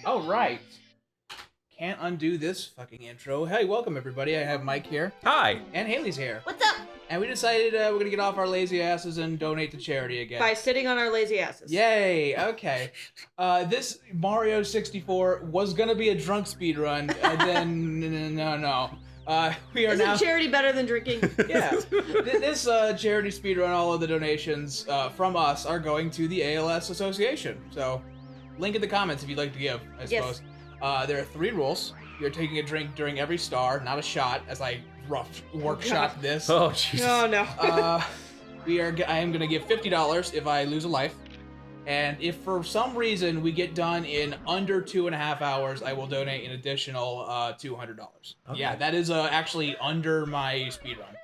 Oh, right. Can't undo this fucking intro. Hey, welcome everybody. I have Mike here. Hi. And Haley's here. What's up? And we decided we're gonna get off our lazy asses and donate to charity again. By sitting on our lazy asses. Yay, okay. This Mario 64 was gonna be a drunk speedrun, and then, no. We are now... Isn't charity better than drinking? Yeah. This charity speedrun, all of the donations from us are going to the ALS Association. So, link in the comments if you'd like to give, I suppose. Yes. There are 3 rules. You're taking a drink during every star, not a shot, as I workshop this. Oh, Jesus. Oh, no. I am going to give $50 if I lose a life. And if for some reason we get done in under 2.5 hours, I will donate an additional $200. Okay. Yeah, that is actually under my speedrun.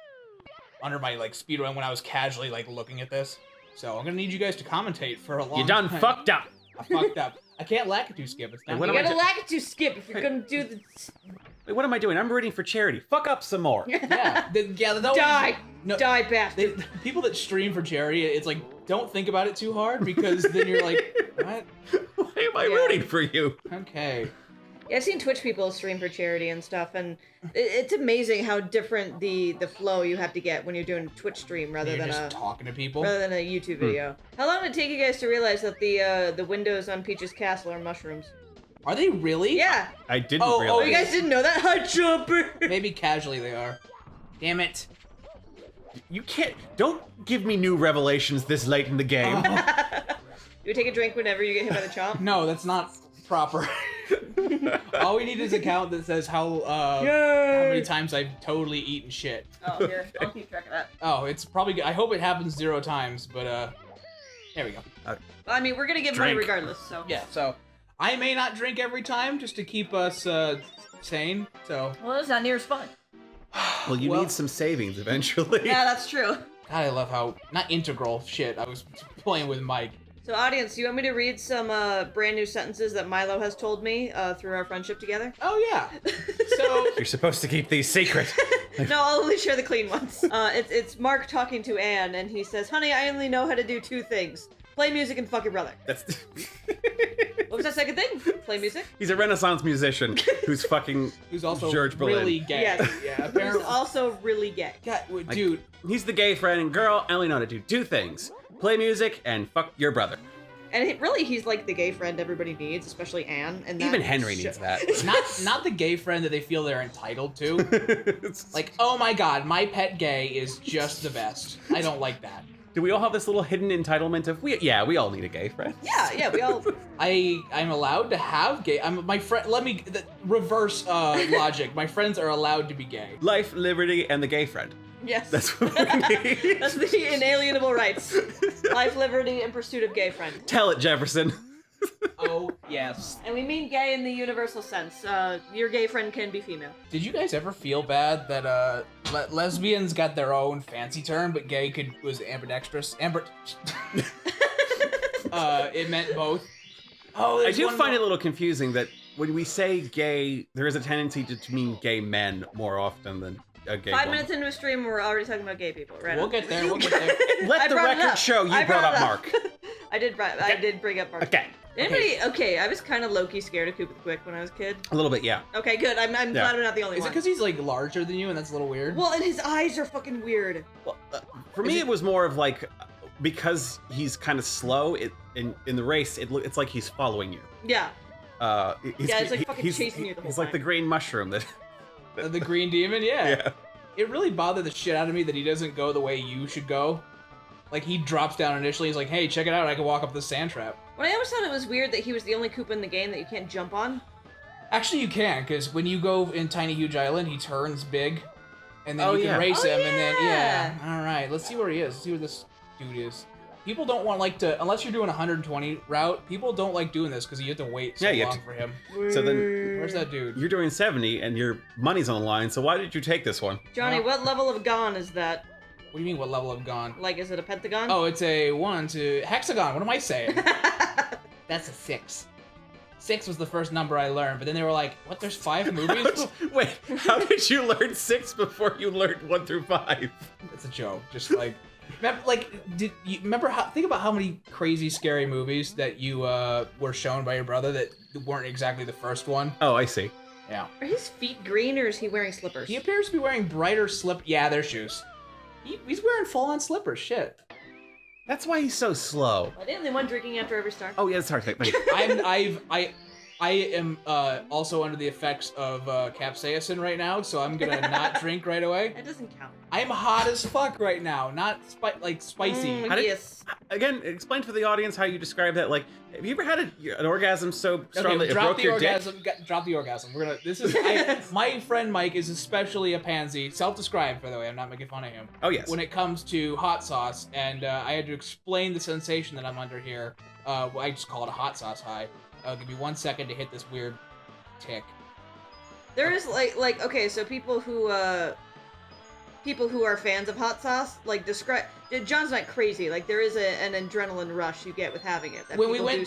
Under my speedrun when I was casually looking at this. So I'm gonna need you guys to commentate for a long time. You done fucked up. I fucked up. I can't Lakitu skip. It's not. You gotta Lakitu skip if you're gonna do the... Wait, what am I doing? I'm rooting for charity. Fuck up some more. Yeah. Die! No, Die, bastard! People that stream for charity, it's don't think about it too hard, because then you're like, what? Why am I rooting for you? Okay. Yeah, I've seen Twitch people stream for charity and stuff, and it's amazing how different the flow you have to get when you're doing a Twitch stream rather than just talking to people. Rather than a YouTube video. How long did it take you guys to realize that the windows on Peach's castle are mushrooms? Are they really? Yeah. I didn't Oh, realize. you guys didn't know that? Hi, Jumper! Maybe casually they are. Damn it. You can't. Don't give me new revelations this late in the game. You take a drink whenever you get hit by the chomp? No, that's not proper. All we need is a count that says how many times I've totally eaten shit. Oh, here. I'll keep track of that. Oh, it's probably... I hope it happens 0 times, but there we go. Well, I mean, we're gonna give money regardless, so... Yeah, so... I may not drink every time, just to keep us sane, so... Well, it's not near as fun. Well, you need some savings eventually. Yeah, that's true. God, I love how... Not integral shit, I was playing with Mike. So, audience, do you want me to read some brand new sentences that Milo has told me through our friendship together? Oh, yeah. So... You're supposed to keep these secret. No, I'll only share the clean ones. It's Mark talking to Anne, and he says, "Honey, I only know how to do 2 things. Play music and fuck your brother." That's... What was that second thing? Play music? He's a Renaissance musician who's fucking Who's also George Berlin. really gay. Yes. Yeah, apparently. He's also really gay. God, dude. He's the gay friend and girl. I only know how to do 2 things. Play music and fuck your brother. And he's like the gay friend everybody needs, especially Anne. And Even Henry needs that. Not the gay friend that they feel they're entitled to. Oh my god, my pet gay is just the best. I don't like that. Do we all have this little hidden entitlement of we all need a gay friend? Yeah, we all... I'm allowed to have gay... my friend... Let me... reverse logic. My friends are allowed to be gay. Life, liberty, and the gay friend. Yes. That's what we need. That's the inalienable rights. Life, liberty, and pursuit of gay friend. Tell it, Jefferson. Oh, yes. And we mean gay in the universal sense. Your gay friend can be female. Did you guys ever feel bad that lesbians got their own fancy term, but gay was ambidextrous? It meant both. Oh, I do find it a little confusing that when we say gay, there is a tendency to mean gay men more often than a gay 5 woman. minutes into a stream, we're already talking about gay people, right? We'll get there. Let the record show you brought up Mark. I did bring up Mark. Okay. Okay, I was kind of low-key scared of Cooper the Quick when I was a kid. A little bit, yeah. Okay, good. I'm glad I'm not the only Is one. it because he's larger than you and that's a little weird? Well, and his eyes are fucking weird. Well, for me, it was more of because he's kind of slow. In the race, it's like he's following you. Yeah. It's like fucking chasing you the whole He's like the green mushroom that. The green demon, yeah. Yeah. It really bothered the shit out of me that he doesn't go the way you should go. He drops down initially, he's like, hey, check it out, I can walk up this sand trap. Well, I always thought it was weird that he was the only Koopa in the game that you can't jump on. Actually, you can, because when you go in Tiny Huge Island, he turns big, and then you can race him, and then, alright, let's see where he is, let's see where this dude is. People don't want, unless you're doing a 120 route, people don't like doing this, because you have to wait so long for him. So then... Where's that dude? You're doing 70, and your money's on the line, so why did you take this one? Johnny, what level of gone is that? What do you mean, what level of gone? Is it a pentagon? Oh, it's a 1 to... Hexagon, what am I saying? That's a 6. 6 was the first number I learned, but then they were like, what, there's 5 movies? Wait, how did you learn 6 before you learned 1 through 5? It's a joke, just Remember think about how many crazy scary movies that you were shown by your brother that weren't exactly the first one. Oh, I see. Yeah. Are his feet green or is he wearing slippers? He appears to be wearing brighter Yeah, they're shoes. He's wearing full-on slippers. Shit. That's why he's so slow. Am I the only one drinking after every star? Oh yeah, sorry. Thank you. I am also under the effects of capsaicin right now, so I'm gonna not drink right away. That doesn't count. I'm hot as fuck right now, not spicy. Yes. Again, explain to the audience how you describe that. Like, have you ever had an orgasm so strong that it broke your dick? Drop the orgasm. My friend Mike is especially a pansy, self-described, by the way. I'm not making fun of him. Oh yes. When it comes to hot sauce, and I had to explain the sensation that I'm under here. I just call it a hot sauce high. Give me 1 second to hit this weird tick. There is okay, so people who are fans of hot sauce describe. John's not crazy. Like there is an adrenaline rush you get with having it. That when we when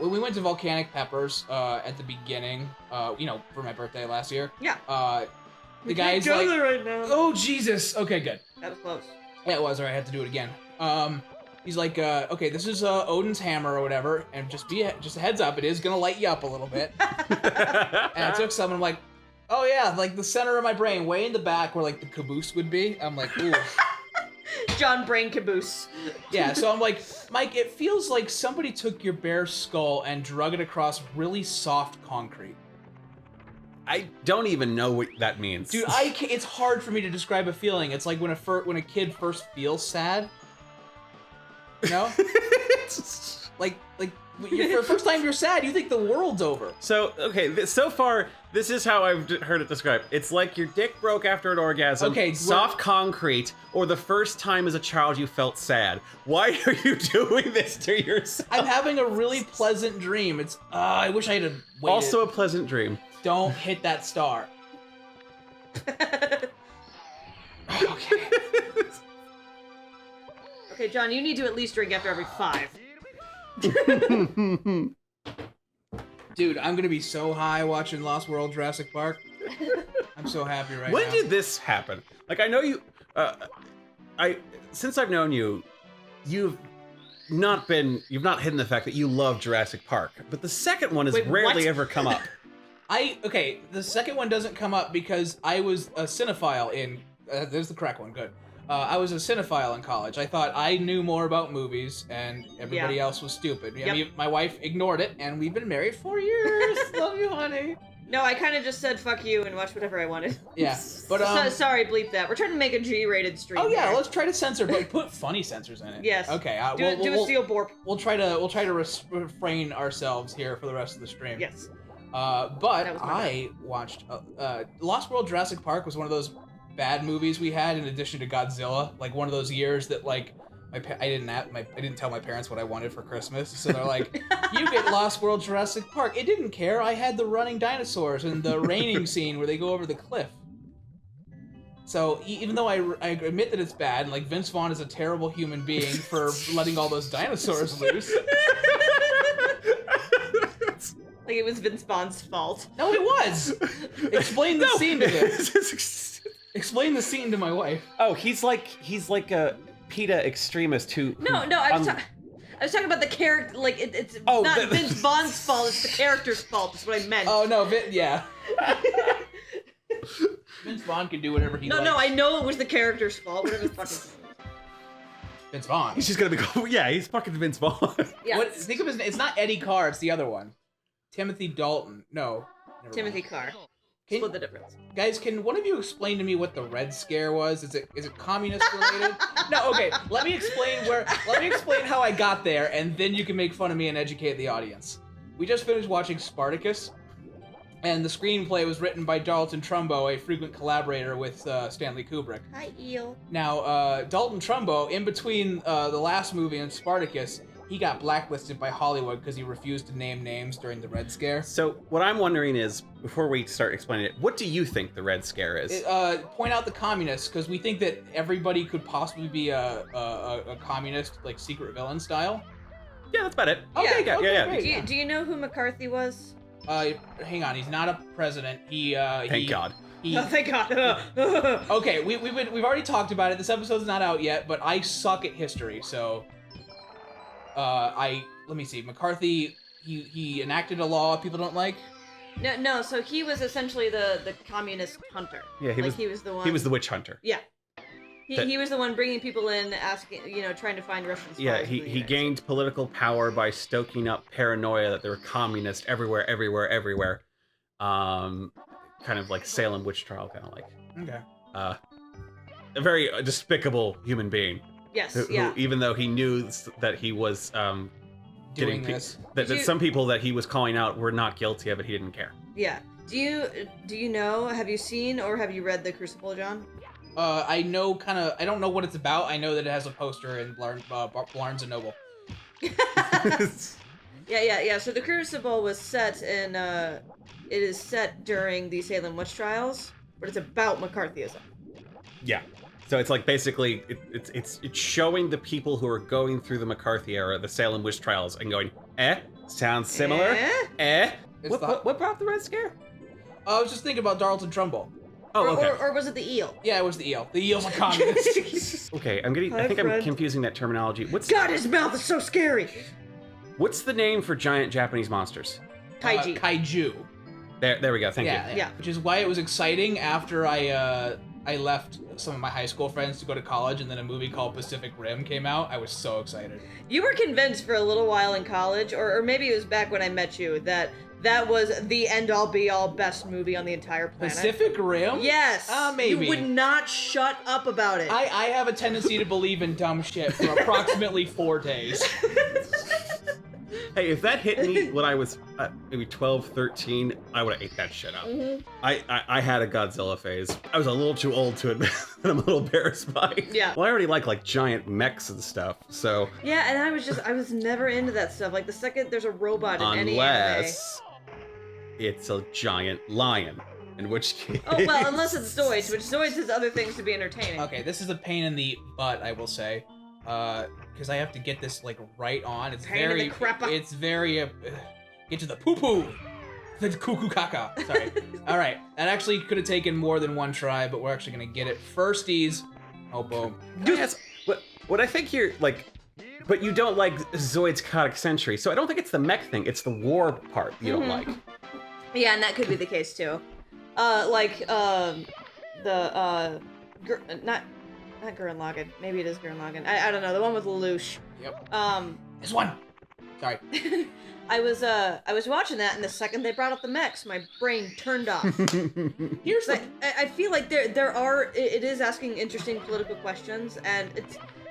we went to Volcanic Peppers at the beginning, for my birthday last year. Yeah. The guy's can't go like, there right now. "Oh Jesus!" Okay, good. That was close. Yeah, it was. Or I had to do it again. He's like, okay, this is Odin's hammer or whatever, and just a heads up, it is gonna light you up a little bit. And I took some, and I'm like, oh yeah, like the center of my brain, way in the back where like the caboose would be. I'm like, ooh. John Brain Caboose. Yeah, so I'm like, Mike, it feels like somebody took your bare skull and drug it across really soft concrete. I don't even know what that means. Dude, it's hard for me to describe a feeling. It's like when a kid first feels sad. You know? like for the first time you're sad, you think the world's over. So, okay, so far, this is how I've heard it described. It's like your dick broke after an orgasm, soft concrete, or the first time as a child you felt sad. Why are you doing this to yourself? I'm having a really pleasant dream. It's, I wish I had waited. Also a pleasant dream. Don't hit that star. Okay. Okay, John, you need to at least drink after every 5. Dude, I'm gonna be so high watching Lost World Jurassic Park. I'm so happy right now. When did this happen? Like, I know you, since I've known you, you've not hidden the fact that you love Jurassic Park, but the second one has rarely ever come up. The second one doesn't come up because I was a cinephile in, there's the correct one, good. I was a cinephile in college. I thought I knew more about movies, and everybody else was stupid. Yep. I mean, my wife ignored it, and we've been married 4 years. Love you, honey. No, I kind of just said fuck you and watch whatever I wanted. Yeah, but sorry, bleep that. We're trying to make a G-rated stream. Oh yeah, here. let's try to censor, but put funny censors in it. Yes. Okay. Do a steel borp. We'll try to refrain ourselves here for the rest of the stream. Yes. But I watched Lost World Jurassic Park was one of those bad movies we had in addition to Godzilla. Like one of those years that like I didn't tell my parents what I wanted for Christmas, so they're like, "You get Lost World Jurassic Park." It didn't care. I had the running dinosaurs and the raining scene where they go over the cliff. So even though I admit that it's bad, and like Vince Vaughn is a terrible human being for letting all those dinosaurs loose. Like it was Vince Vaughn's fault. No, it was. Explain the scene to him. Explain the scene to my wife. Oh, he's like a PETA extremist who. No, I was talking about the character. Like it's not Vince Vaughn's fault. It's the character's fault. That's what I meant. Oh no, yeah. Vince Vaughn can do whatever he likes. No, I know it was the character's fault. Whatever the fucking. Vince Vaughn. He's just gonna be. Yeah, he's fucking Vince Vaughn. Yeah. Think of his name. It's not Eddie Carr. It's the other one. Timothy Dalton. No. Timothy Carr. Split the difference. Guys, can one of you explain to me what the Red Scare was? Is it communist related? No, okay. Let me explain how I got there, and then you can make fun of me and educate the audience. We just finished watching Spartacus, and the screenplay was written by Dalton Trumbo, a frequent collaborator with Stanley Kubrick. Hi, Eel. Now, Dalton Trumbo, in between the last movie and Spartacus, he got blacklisted by Hollywood because he refused to name names during the Red Scare. So what I'm wondering is, before we start explaining it, what do you think the Red Scare is? Point out the communists, because we think that everybody could possibly be a communist, like secret villain style. Yeah, that's about it. Okay, yeah. Great. Do you know who McCarthy was? Hang on, he's not a president. Thank God. Oh, thank God. Okay, we've already talked about it. This episode's not out yet, but I suck at history, so let me see. McCarthy, he enacted a law people don't like. No. So he was essentially the communist hunter. Yeah, he was the one. He was the witch hunter. Yeah. He was the one bringing people in, asking, trying to find Russian spies. Yeah, he gained political power by stoking up paranoia that there were communists everywhere. Kind of like Salem witch trial, kind of like. Okay. A very despicable human being. Yes. Who, even though he knew that he was doing this, that some people that he was calling out were not guilty of it, he didn't care. Yeah. Do you know? Have you seen or have you read The Crucible, John? I know I don't know what it's about. I know that it has a poster in Barnes and Noble. Yeah. So The Crucible was set in, it is set during the Salem witch trials, but it's about McCarthyism. Yeah. So it's like basically, it's showing the people who are going through the McCarthy era, the Salem witch trials, and going, sounds similar. What brought the Red Scare? I was just thinking about Darlton Trumbull. Oh, okay. Or was it the eel? Yeah, it was the eel. The eel's a communist. Okay, I think I'm confusing that terminology. God, his mouth is so scary! What's the name for giant Japanese monsters? Kaiji. Kaiju. There we go, thank you. Yeah. Which is why it was exciting after I left some of my high school friends to go to college, and then a movie called Pacific Rim came out. I was so excited. You were convinced for a little while in college, or maybe it was back when I met you, that was the end-all be-all best movie on the entire planet. Pacific Rim? Yes. Maybe. You would not shut up about it. I have a tendency to believe in dumb shit for approximately 4 days. Hey, if that hit me when I was maybe 12, 13, I would have ate that shit up. Mm-hmm. I had a Godzilla phase. I was a little too old to admit that I'm a little embarrassed by it. Yeah. Well, I already like giant mechs and stuff, so. Yeah, and I was never into that stuff. Like the second there's a robot in any anime. Unless it's a giant lion, in which case. Oh, well, unless it's Zoids, which Zoids has other things to be entertaining. Okay, this is a pain in the butt, I will say. Because I have to get this like right on. It's pain very, in the crappa. It's very, get to the poo poo, the cuckoo caca. Sorry. All right, that actually could have taken more than one try, but we're actually gonna get it firsties. Oh, boom. Yes. What I think here, like, but you don't like Zoid's chaotic century, so I don't think it's the mech thing. It's the war part you don't like. Yeah, and that could be the case too. Not Gurren Lagann. Maybe it is Gurren Lagann. I don't know. The one with Lelouch. Yep. This one. Sorry. I was watching that, and the second they brought up the mechs, my brain turned off. Here's the. I feel like it is asking interesting political questions, and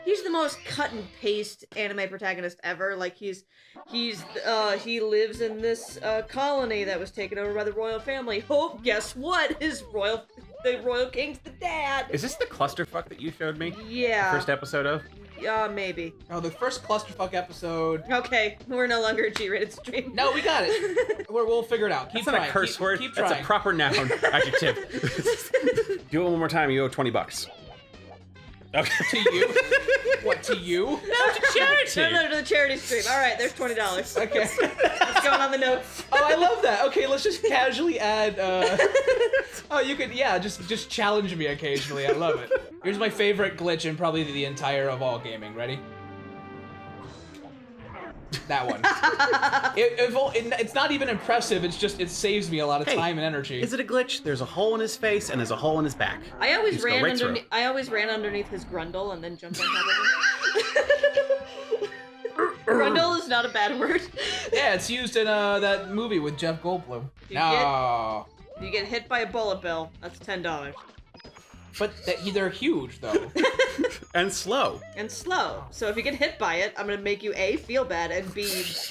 he's the most cut and paste anime protagonist ever. Like he lives in this colony that was taken over by the royal family. Oh, guess what? The royal king's the dad. Is this the clusterfuck that you showed me? Yeah. The first episode of? Maybe. Oh, the first clusterfuck episode. Okay, we're no longer a G-rated stream. No, we got it. We'll figure it out. Keep That's trying. Not a curse word. Keep That's trying. a proper noun adjective. Do it one more time. You owe $20. Okay. To you? What, to you? No, to charity. No, to the charity stream. All right, there's $20. Okay. It's going on the notes. Oh, I love that. Okay, let's just casually add. Oh, you could, yeah, just challenge me occasionally. I love it. Here's my favorite glitch in probably the entire of all gaming. Ready? That one. It's not even impressive. It's just it saves me a lot of time and energy. Is it a glitch? There's a hole in his face and there's a hole in his back. I always ran underneath his grundle and then jumped on top of him. Grundle is not a bad word. Yeah, it's used in that movie with Jeff Goldblum. You get hit by a bullet bill. That's $10. But they're huge though. And slow. And slow. So if you get hit by it, I'm gonna make you A, feel bad, and B,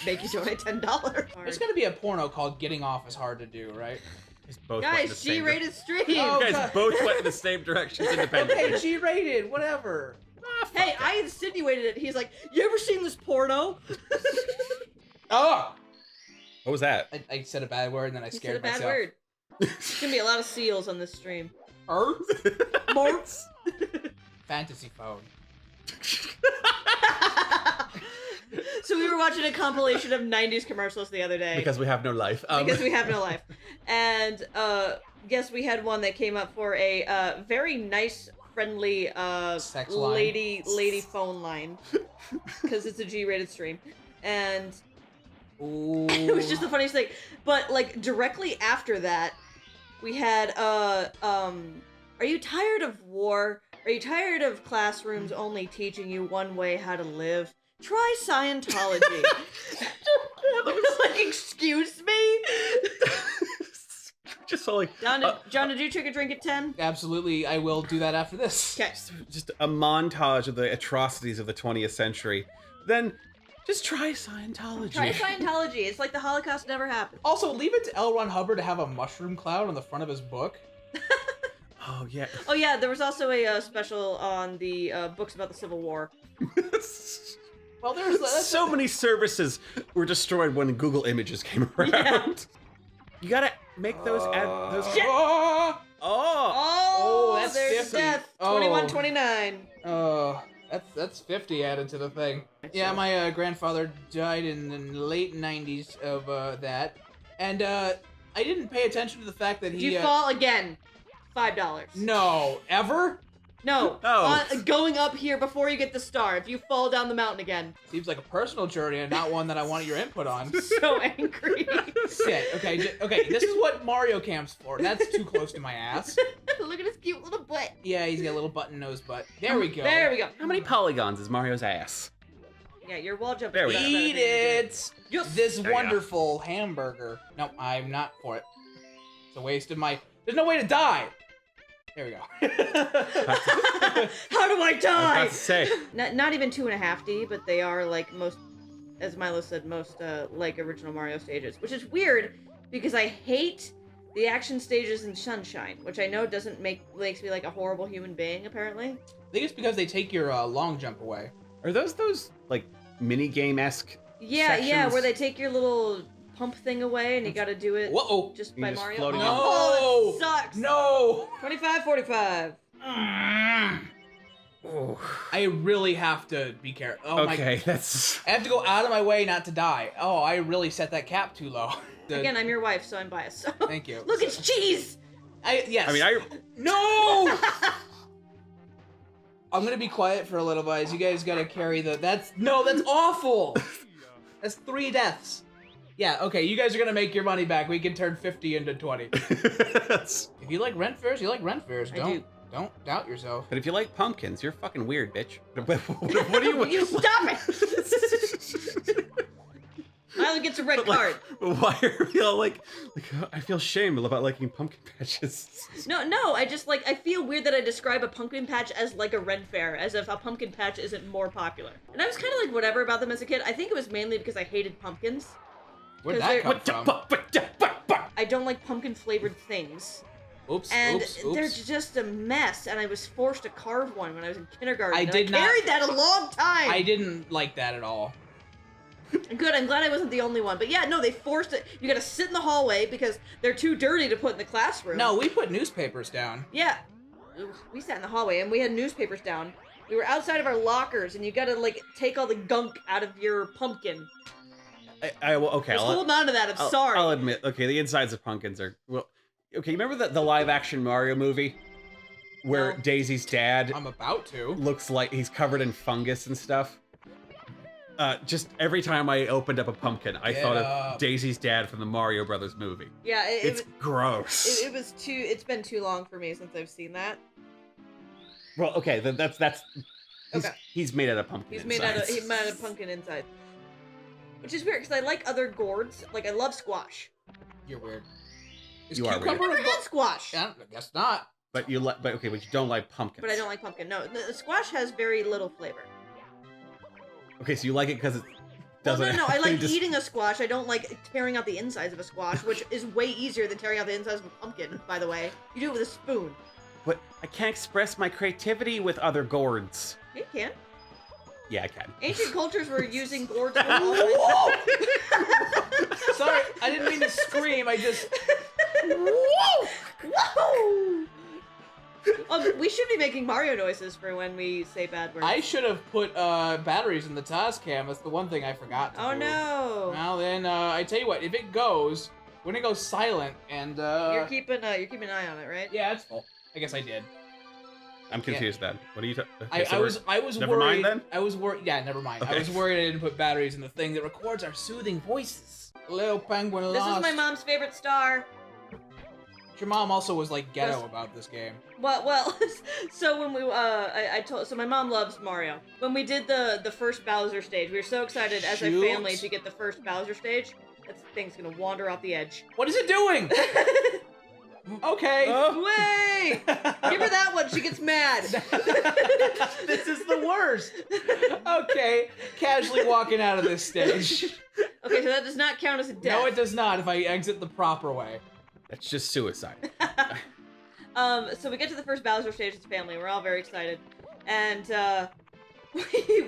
make you donate $10. There's gonna be a porno called "Getting Off Is Hard to Do," right? Both guys, G-rated stream. Oh, you guys both went in the same directions independently. Okay, G-rated, whatever. Hey, I insinuated it. He's like, you ever seen this porno? Oh! What was that? I said a bad word and then I scared myself. You said a bad word. There's gonna be a lot of seals on this stream. Marks? Fantasy phone. So we were watching a compilation of 90s commercials the other day. Because we have no life. Because we have no life. And guess we had one that came up for a very nice, friendly sex line. lady phone line. Because it's a G-rated stream. And it was just the funniest thing. But like directly after that, we had are you tired of war? Are you tired of classrooms only teaching you one way how to live? Try Scientology. Like, excuse me? Just so like... John, did you take a drink at 10? Absolutely, I will do that after this. Okay. Just a montage of the atrocities of the 20th century. Then, just try Scientology. Try Scientology. It's like the Holocaust never happened. Also, leave it to L. Ron Hubbard to have a mushroom cloud on the front of his book. Oh, yeah. Oh, yeah, there was also a special on the books about the Civil War. Well, there's so many services were destroyed when Google Images came around. Yeah. You gotta make those Shit. Oh, that's there's 50. death. Oh. 21-29. That's 50 added to the thing. Yeah, my grandfather died in the late 90s of that, and I didn't pay attention to the fact that he. Did you fall again? $5. No, ever? No. Oh. Going up here before you get the star. If you fall down the mountain again. Seems like a personal journey and not one that I wanted your input on. So angry. Shit. Okay. This is what Mario Camp's for. That's too close to my ass. Look at his cute little butt. Yeah, he's got a little button nose butt. There we go. There we go. How many polygons is Mario's ass? Yeah, your wall jump. There we go. Eat it. Yes. This There you wonderful hamburger. No, I'm not for it. It's a waste of my. There's no way to die. There we go. How do I die? I was about to say. Not even 2.5D, but they are like most, as Milo said, most like original Mario stages, which is weird because I hate the action stages in Sunshine, which I know makes me like a horrible human being. Apparently, I think it's because they take your long jump away. Are those like mini game-esque? yeah, sections? where they take your little pump thing away and you got to do it. Whoa! Just You're by just Mario. floating Oh, No! that sucks. No! 25-45. Oh. I really have to be careful. Oh Okay, that's. I have to go out of my way not to die. Oh, I really set that cap too low. Again, I'm your wife, so I'm biased. So. Thank you. Look, it's cheese. Yes. No! I'm gonna be quiet for a little bit. You guys gotta carry that's awful. That's 3 deaths. Yeah, okay, you guys are gonna make your money back. We can turn 50 into 20. If you like rent fairs, you like rent fairs. Don't doubt yourself. But if you like pumpkins, you're fucking weird, bitch. What do you? You stop it. Milo gets a red card. Why are we all like? I feel shame about liking pumpkin patches. No, I just I feel weird that I describe a pumpkin patch as like a red fair, as if a pumpkin patch isn't more popular. And I was kind of like whatever about them as a kid. I think it was mainly because I hated pumpkins. Where'd that come from? I don't like pumpkin flavored things. Oops, And oops. they're just a mess, and I was forced to carve one when I was in kindergarten. I carried that a long time. I didn't like that at all. Good, I'm glad I wasn't the only one. But yeah, no, they forced it. You gotta sit in the hallway because they're too dirty to put in the classroom. No, we put newspapers down. Yeah. We sat in the hallway and we had newspapers down. We were outside of our lockers, and you gotta take all the gunk out of your pumpkin. I will. Okay, Just hold on to that. I'm sorry. I'll admit. Okay, the insides of pumpkins are well. Okay, you remember the live action Mario movie where No. Daisy's dad I'm about to. looks like he's covered in fungus and stuff? Just every time I opened up a pumpkin, I Get thought up. of Daisy's dad from the Mario Brothers movie. Yeah, It's gross. it's been too long for me since I've seen that. Well, okay, then that's Okay. he's made out of pumpkin. He's made out insides. of pumpkin inside. Which is weird because I like other gourds. Like I love squash. You're weird. Is You are weird. I've never had squash. Yeah, I guess not. But you like, but you don't like pumpkins. But I don't like pumpkin. No, the squash has very little flavor. Okay, so you like it because it Well, doesn't. no, I like just- eating a squash. I don't like tearing out the insides of a squash, which is way easier than tearing out the insides of a pumpkin, by the way. You do it with a spoon. But I can't express my creativity with other gourds. You can. Yeah, I can. Ancient cultures were using gourds for all Whoa! Sorry, I didn't mean to scream. I just. Whoa! We should be making Mario noises for when we say bad words. I should have put batteries in the Tascam. That's the one thing I forgot to do. Oh no! Well then, I tell you what. If it goes, when it goes silent, and you're keeping an eye on it, right? Yeah, it's full. I guess I did. I'm confused then. What are you I was never worried. Mind then? I was worried. Yeah, never mind. Okay. I was worried I didn't put batteries in the thing that records our soothing voices. Little penguin lost. This is my mom's favorite star. Your mom also was like ghetto about this game. Well, so when we so my mom loves Mario. When we did the first Bowser stage, we were so excited as a family to get the first Bowser stage. That thing's gonna wander off the edge. What is it doing? Okay. Wait! Give her that one. She gets mad. This is the worst. Okay, casually walking out of this stage. Okay, so that does not count as a death. No, it does not. If I exit the proper way. That's just suicide. So we get to the first Bowser stage as a family. We're all very excited, and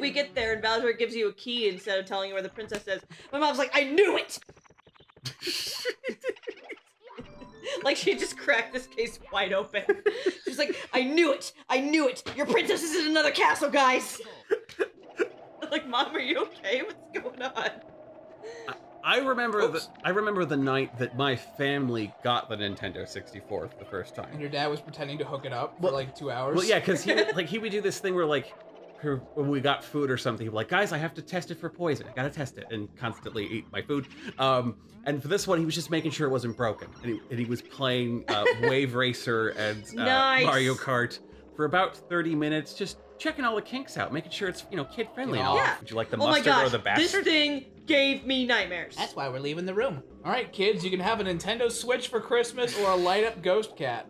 we get there, and Bowser gives you a key instead of telling you where the princess is. My mom's like, "I knew it." Like she just cracked this case wide open. She's like, I knew it! I knew it! Your princess is in another castle, guys! I'm like, Mom, are you okay? What's going on? I remember the night that my family got the Nintendo 64 for the first time. And your dad was pretending to hook it up for like 2 hours. Well, yeah, because he would do this thing where like when we got food or something, he'd be like, guys, I have to test it for poison. I gotta test it, and constantly eat my food. And for this one, he was just making sure it wasn't broken, and he was playing Wave Racer and nice. Mario Kart for about 30 minutes, just checking all the kinks out, making sure it's kid friendly and all. Yeah. Would you like the Oh my mustard gosh, or the bastard? this thing gave me nightmares. That's why we're leaving the room. All right, kids, you can have a Nintendo Switch for Christmas or a light-up ghost cat.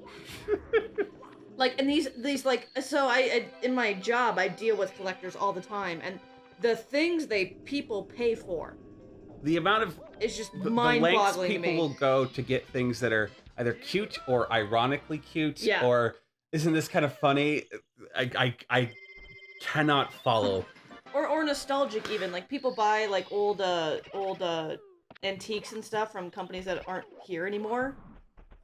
Like, and these like, so I in my job, I deal with collectors all the time, and the things people pay for. The amount of It's just the mind-boggling lengths to people me. will go to get things that are either cute or ironically cute, Yeah. or isn't this kind of funny? I cannot follow. Or nostalgic even. Like people buy like old antiques and stuff from companies that aren't here anymore.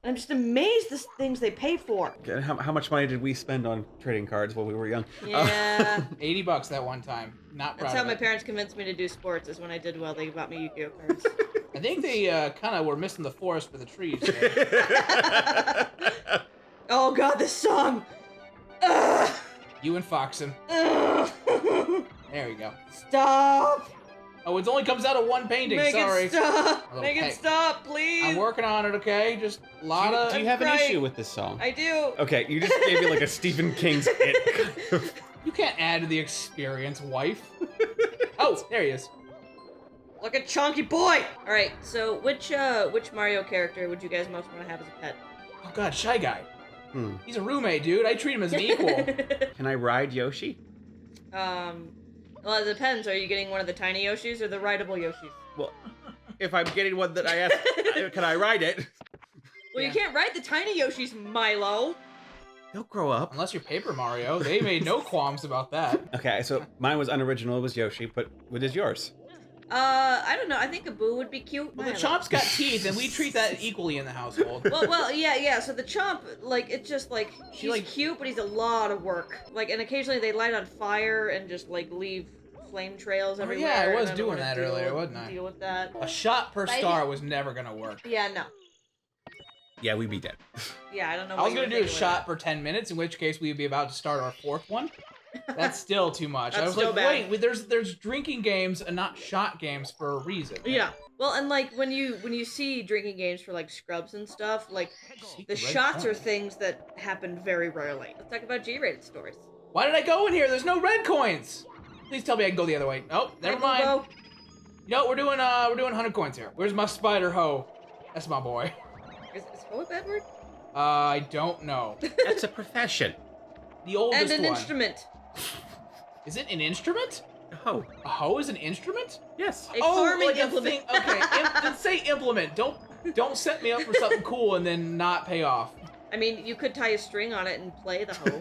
And I'm just amazed the things they pay for. How much money did we spend on trading cards while we were young? Yeah. $80 that one time. Not proud That's how of my it. parents convinced me to do sports, is when I did well, they bought me Yu-Gi-Oh cards. I think they kind of were missing the forest for the trees. There. Oh god, this song! Ugh! You and Foxen. Ugh! There we go. Stop! Oh, it only comes out of one painting. Make Sorry. it stop! Little Make it peg. stop, please! I'm working on it, okay? Just a lot of... Do you have an Right. issue with this song? I do! Okay, you just gave me like a Stephen King's It. You can't add to the experience, wife. Oh, there he is. Look at Chonky Boy! Alright, so which Mario character would you guys most want to have as a pet? Oh god, Shy Guy. He's a roommate, dude. I treat him as an equal. Can I ride Yoshi? Well, it depends. Are you getting one of the tiny Yoshis or the rideable Yoshis? Well, if I'm getting one that I asked, can I ride it? Well, Yeah. you can't ride the tiny Yoshis, Milo. They'll grow up. Unless you're Paper Mario. They made no qualms about that. Okay, so mine was unoriginal. It was Yoshi, but what is yours? I don't know. I think a Boo would be cute. Well, I the don't know. Chomp's got teeth, and we treat that equally in the household. Well, yeah. So the Chomp, like, it's just like he's like- cute, but he's a lot of work. Like, and occasionally they light on fire and just like leave flame trails everywhere. yeah, I and was don't doing wanna that deal earlier, with- wasn't I? Deal with that. A shot per But I star think- was never gonna work. Yeah, no. Yeah, we'd be dead. Yeah, I don't know. I was what gonna you do were a thinking shot per 10 minutes, in which case we'd be about to start our fourth one. That's still too much. I That's was still like, bad. wait, there's drinking games and not shot games for a reason. with it. Yeah. Well, and like when you see drinking games for like scrubs and stuff, like the shots are things that happen very rarely. Let's talk about G-rated stories. Why did I go in here? There's no red coins. Please tell me I can go the other way. Oh, never mind. Go. No, we're doing 100 coins here. Where's my spider hoe? That's my boy. Is hoe a bad word? I don't know. That's a profession. The oldest And an one. Instrument. Is it an instrument? Oh, A hoe is an instrument? yes. A farming like implement. A thing. Okay, then say implement. Don't set me up for something cool and then not pay off. I mean, you could tie a string on it and play the hoe.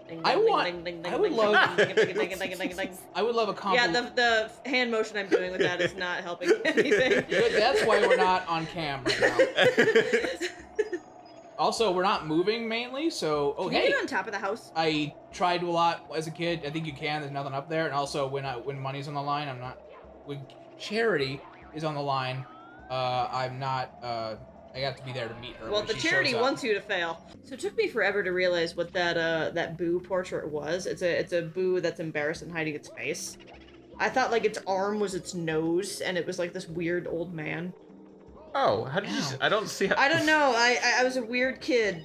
Ding, I ding, want- ding, ding, ding, I would ding, love- ding, ding, ding, ding, ding, ding. I would love a Yeah, compliment. the hand motion I'm doing with that is not helping anything. Good, that's why we're not on cam right now. Also, we're not moving mainly, so Can you get on top of the house? I tried a lot as a kid. I think you can. There's nothing up there. And also, when money's on the line, I'm not. When charity is on the line, I'm not. I got to be there to meet her. Well, the charity wants you to fail. So it took me forever to realize what that Boo portrait was. It's a Boo that's embarrassed and hiding its face. I thought like its arm was its nose, and it was like this weird old man. Oh, how did you? I don't see how. I don't know. I was a weird kid.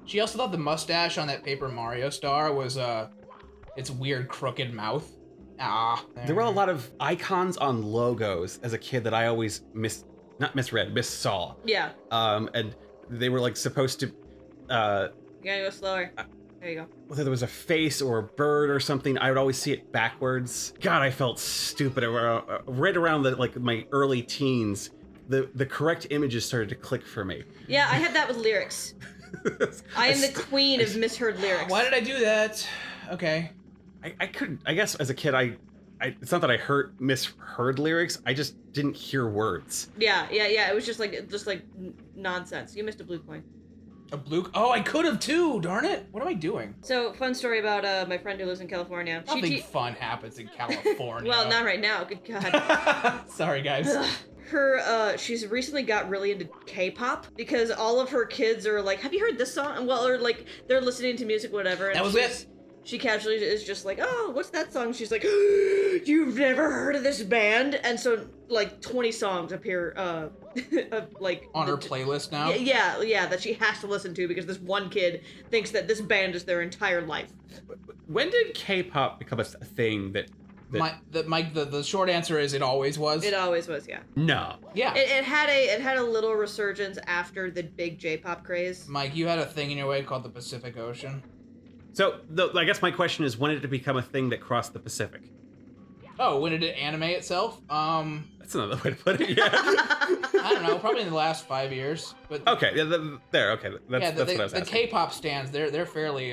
She also thought the mustache on that Paper Mario star was its weird crooked mouth. There were a lot of icons on logos as a kid that I always missaw. Yeah. And they were like supposed to. You gotta go slower. There you go. Whether there was a face or a bird or something, I would always see it backwards. God, I felt stupid. Right around my early teens, the correct images started to click for me. Yeah, I had that with lyrics. I am the queen of misheard lyrics. Why did I do that? Okay. I couldn't. I guess as a kid, it's not that I misheard lyrics. I just didn't hear words. Yeah. It was just like nonsense. You missed a blue coin. A blue? Oh, I could have too. Darn it! What am I doing? So, fun story about my friend who lives in California. Nothing fun happens in California. Well, not right now. Good God. Sorry, guys. She's recently got really into K-pop because all of her kids are like, "Have you heard this song?" Well, or like they're listening to music, whatever. And that was it. She casually is just like, "Oh, what's that song?" She's like, "You've never heard of this band?" And so like 20 songs appear like on her playlist now. Yeah, that she has to listen to because this one kid thinks that this band is their entire life. When did K-pop become a thing that the short answer is it always was. It always was, yeah. No. Yeah. It had a little resurgence after the big J-pop craze. Mike, you had a thing in your way called the Pacific Ocean. So, I guess my question is, when did it become a thing that crossed the Pacific? Oh, when did it animate itself? That's another way to put it, yeah. I don't know, probably in the last 5 years. But okay, okay. That's what I was asking. The K-pop stands, they're fairly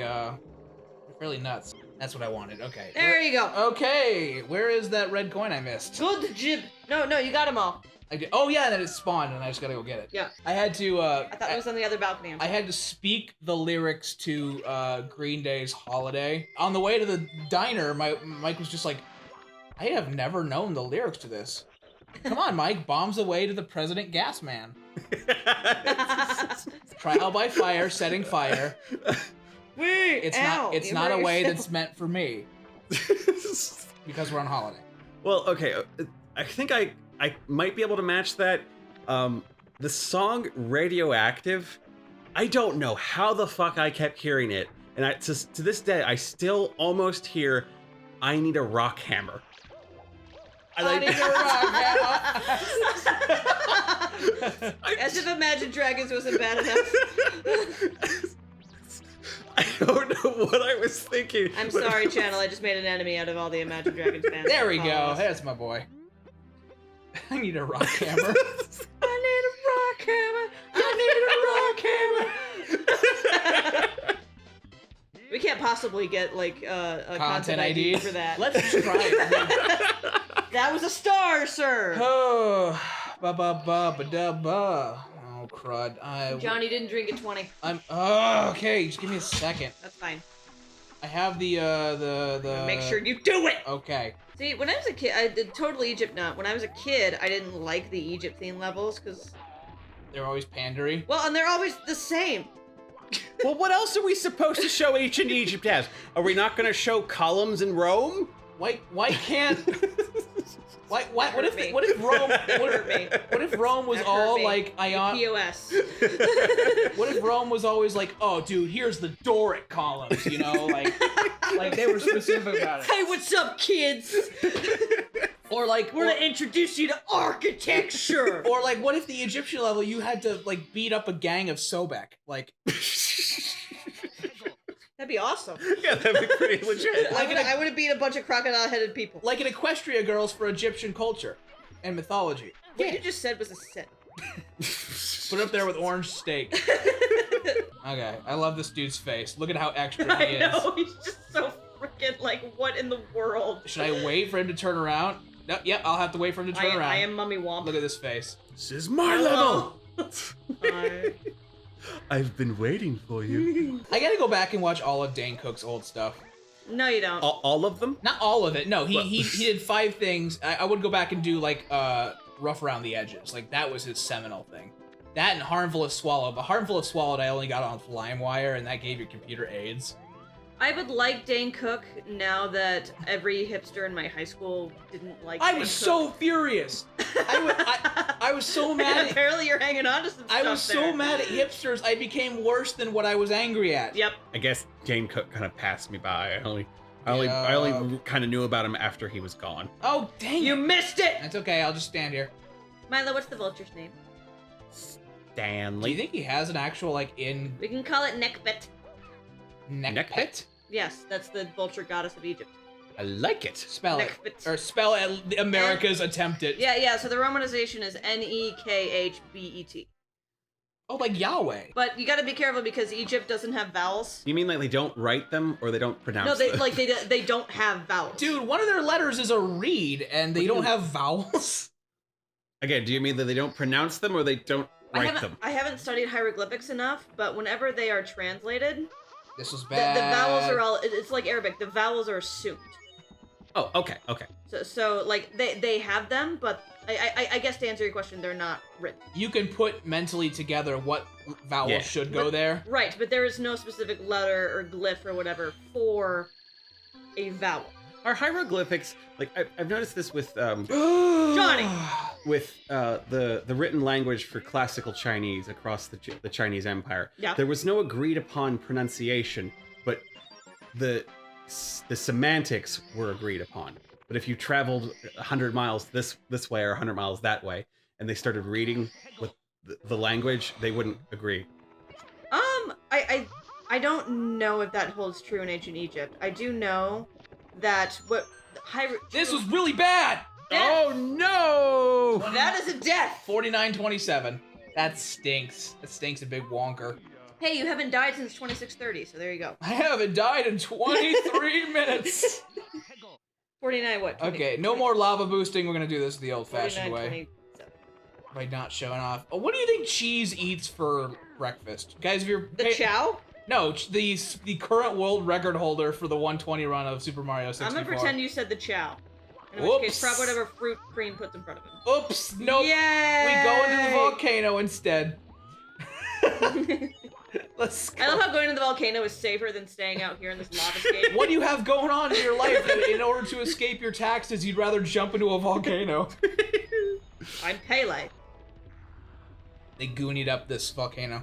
nuts. That's what I wanted. Okay. There you go. Okay, where is that red coin I missed? Good jib. No, you got them all. I did. Oh yeah, then it spawned, and I just gotta go get it. Yeah. I had to. I thought it was on the other balcony. I had to speak the lyrics to Green Day's "Holiday." On the way to the diner, Mike was just like, "I have never known the lyrics to this." Come on, Mike. Bombs away to the President Gas Man. Trial by fire, setting fire. It's not a way that's meant for me. Because we're on holiday. Well, okay. I think I might be able to match that. The song Radioactive, I don't know how the fuck I kept hearing it. And to this day, I still almost hear I Need a Rock Hammer. I need a rock hammer. As if Imagine Dragons wasn't bad enough. I don't know what I was thinking. I'm sorry, channel. I just made an enemy out of all the Imagine Dragons fans. There we go. That's my boy. I need a rock hammer. I need a rock hammer. I need a rock hammer. We can't possibly get like a content ID for that. Let's try it. That was a star, sir. Oh, ba-ba-ba-ba-da-ba. Oh, crud. Johnny didn't drink at 20. Okay, just give me a second. That's fine. I have the Make sure you do it! Okay. See, when I was a kid, I did total Egypt nut. When I was a kid, I didn't like the Egypt theme levels, because... They're always pandery. Well, and they're always the same. Well, what else are we supposed to show ancient Egypt as? Are we not going to show columns in Rome? Why can't... What if Rome was all like POS? What if Rome was always like, oh dude, here's the Doric columns, you know, like they were specific about it. Hey, what's up, kids? Or like we're gonna introduce you to architecture. Or like, what if the Egyptian level you had to like beat up a gang of Sobek, like. That'd be awesome. Yeah, that'd be pretty legit. I would have beat a bunch of crocodile-headed people. Like an Equestria Girls for Egyptian culture and mythology. What you just said was a sin. Put it up there with orange steak. Okay, I love this dude's face. Look at how extra he is. I know, he's just so freaking like, what in the world? Should I wait for him to turn around? No, yep, I'll have to wait for him to turn around. I am Mummy Womp. Look at this face. This is my level! I've been waiting for you. I gotta go back and watch all of Dane Cook's old stuff. No, you don't. All of them? Not all of it. No, he did 5 things. I would go back and do like Rough Around the Edges. Like that was his seminal thing. That and Harmful as Swallow. But Harmful as Swallowed I only got on LimeWire, and that gave your computer AIDS. I would like Dane Cook now that every hipster in my high school didn't like I Dane was Cook. so furious. I was so mad at... Apparently you're hanging on to some stuff I was so mad at hipsters, I became worse than what I was angry at. Yep. I guess Dane Cook kind of passed me by. I only kind of knew about him after he was gone. Oh, dang You it. missed it! That's okay, I'll just stand here. Milo, what's the vulture's name? Stanley. Do you think he has an actual, like, in... We can call it Nekhbet. Nekhbet? Yes, that's the vulture goddess of Egypt. I like it. Spell it. Nekhbet. Or spell America's attempt at... Yeah, so the romanization is Nekhbet. Oh, like Yahweh. But you gotta be careful because Egypt doesn't have vowels. You mean like they don't write them or they don't pronounce No, them? they don't have vowels. Dude, one of their letters is a reed, and they don't have vowels. Again, do you mean that they don't pronounce them or they don't write them? I haven't studied hieroglyphics enough, but whenever they are translated, This was the bad. vowels are all, it's like Arabic, the vowels are assumed. Oh, okay. So like, they have them, but I guess to answer your question, they're not written. You can put mentally together what vowel should go there. Right, but there is no specific letter or glyph or whatever for a vowel. Are hieroglyphics, like, I've noticed this with, Johnny! with the written language for classical Chinese across the Chinese Empire. Yeah. There was no agreed upon pronunciation, but the semantics were agreed upon. But if you traveled 100 miles this way or 100 miles that way, and they started reading with the language, they wouldn't agree. I don't know if that holds true in ancient Egypt. I do know that This was really bad! Oh no! That is a death! 49-27. That stinks. That stinks a big wonker. Hey, you haven't died since 2630, so there you go. I haven't died in 23 minutes. 49 what? 20, Okay, no more lava boosting. We're gonna do this the old-fashioned 49, way. 27. By not showing off. Oh, what do you think cheese eats for breakfast? Guys, if you're... The chow? No, the current world record holder for the 120 run of Super Mario 64. I'm gonna pretend you said the chow. In which Whoops. case, probably whatever fruit cream puts in front of him. Oops, nope. Yay! We go into the volcano instead. Let's go. I love how going to the volcano is safer than staying out here in this lava escape. What do you have going on in your life that in order to escape your taxes, you'd rather jump into a volcano? I'm Pele. They goonied up this volcano.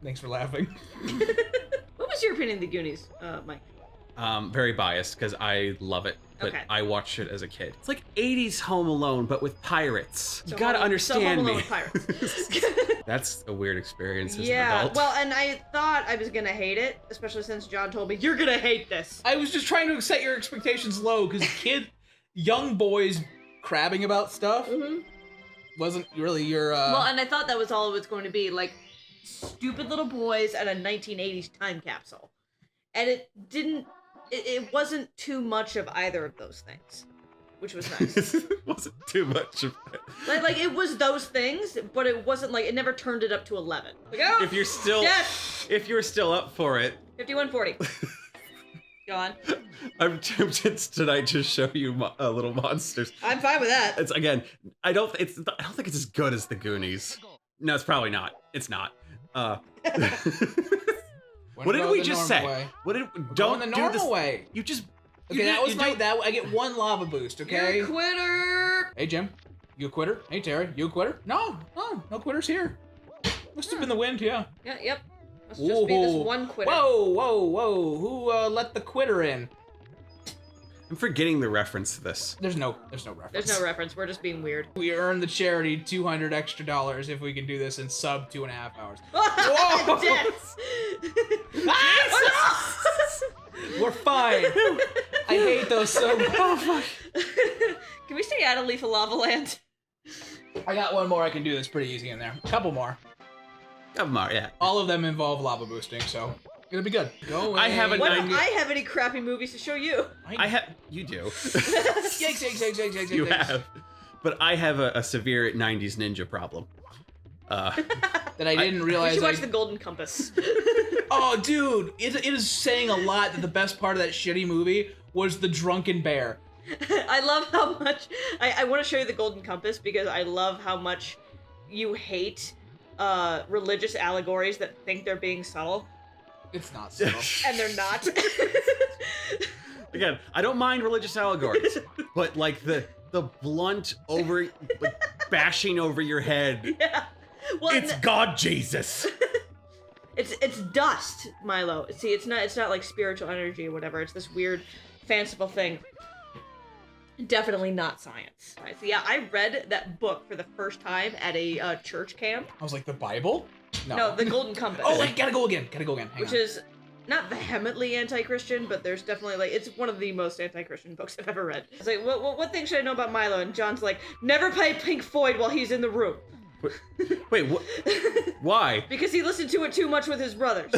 Thanks for laughing. What was your opinion of the Goonies, Mike? Very biased because I love it, but Okay. I watched it as a kid. It's like 80s Home Alone, but with pirates. You So gotta Home understand Alone me. with pirates. That's a weird experience as an Yeah, adult. well, and I thought I was gonna hate it, especially since John told me, you're gonna hate this. I was just trying to set your expectations low because young boys crabbing about stuff wasn't really your. Well, and I thought that was all it was going to be, like stupid little boys at a 1980s time capsule, and it didn't. It wasn't too much of either of those things, which was nice. It wasn't too much of it. like it was those things, but it wasn't like it never turned it up to 11. Like, oh, If you're still, yes! if you're still up for it, 5140. Go on. I'm tempted tonight to show you Little Monsters. I'm fine with that. It's again, I don't think it's as good as the Goonies. No, it's probably not. It's not. What did we just say? Way. What did Going don't the do normal this way. You just Okay, that was my that. I get one lava boost. Okay. You're a quitter. Hey Jim, you a quitter? Hey Terry, you a quitter? No quitters here. Must have been the wind, yeah. Yeah, yep. Must just be this one quitter. Whoa! Who let the quitter in? I'm forgetting the reference to this. There's no reference. There's no reference. We're just being weird. We earn the charity $200 extra if we can do this in sub 2.5 hours. Whoa! Death. We're fine. I hate those so much. Oh, fuck. Can we stay out of Leaf of Lava Land? I got one more I can do that's pretty easy in there. A couple more. Yeah. All of them involve lava boosting, so it'll be good. Go away. I have a Why 90. don't I have any crappy movies to show you? You do. Yikes. You have. But I have a severe 90s ninja problem. That I didn't realize. You should watch The Golden Compass. Oh, dude, it is saying a lot that the best part of that shitty movie was the drunken bear. I love how much I want to show you The Golden Compass because I love how much you hate religious allegories that think they're being subtle. It's not subtle. And they're not. Again, I don't mind religious allegories, but like the blunt over, like bashing over your head. Yeah. Well, it's God Jesus. It's dust, Milo. See, it's not like spiritual energy or whatever. It's this weird, fanciful thing. Definitely not science. Right, so yeah, I read that book for the first time at a church camp. I was like, the Bible? No, The Golden Compass. Oh, I gotta go again. Which is not vehemently anti-Christian, but there's definitely like it's one of the most anti-Christian books I've ever read. It's like, what thing should I know about Milo? And John's like, never play Pink Floyd while he's in the room. Wait, what? Why? Because he listened to it too much with his brothers.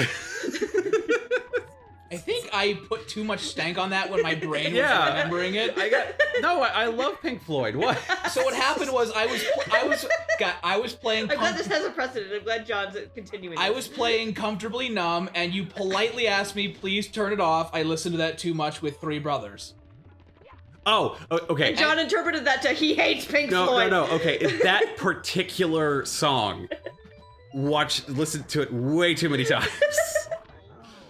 I think I put too much stank on that when my brain was remembering it. I love Pink Floyd. What? So what happened was I was playing. I'm glad this has a precedent. I'm glad John's continuing. I was playing Comfortably Numb, and you politely asked me, please turn it off. I listened to that too much with 3 brothers. Oh, okay. And John interpreted that to he hates Pink Floyd. No. Okay, that particular song, listened to it way too many times.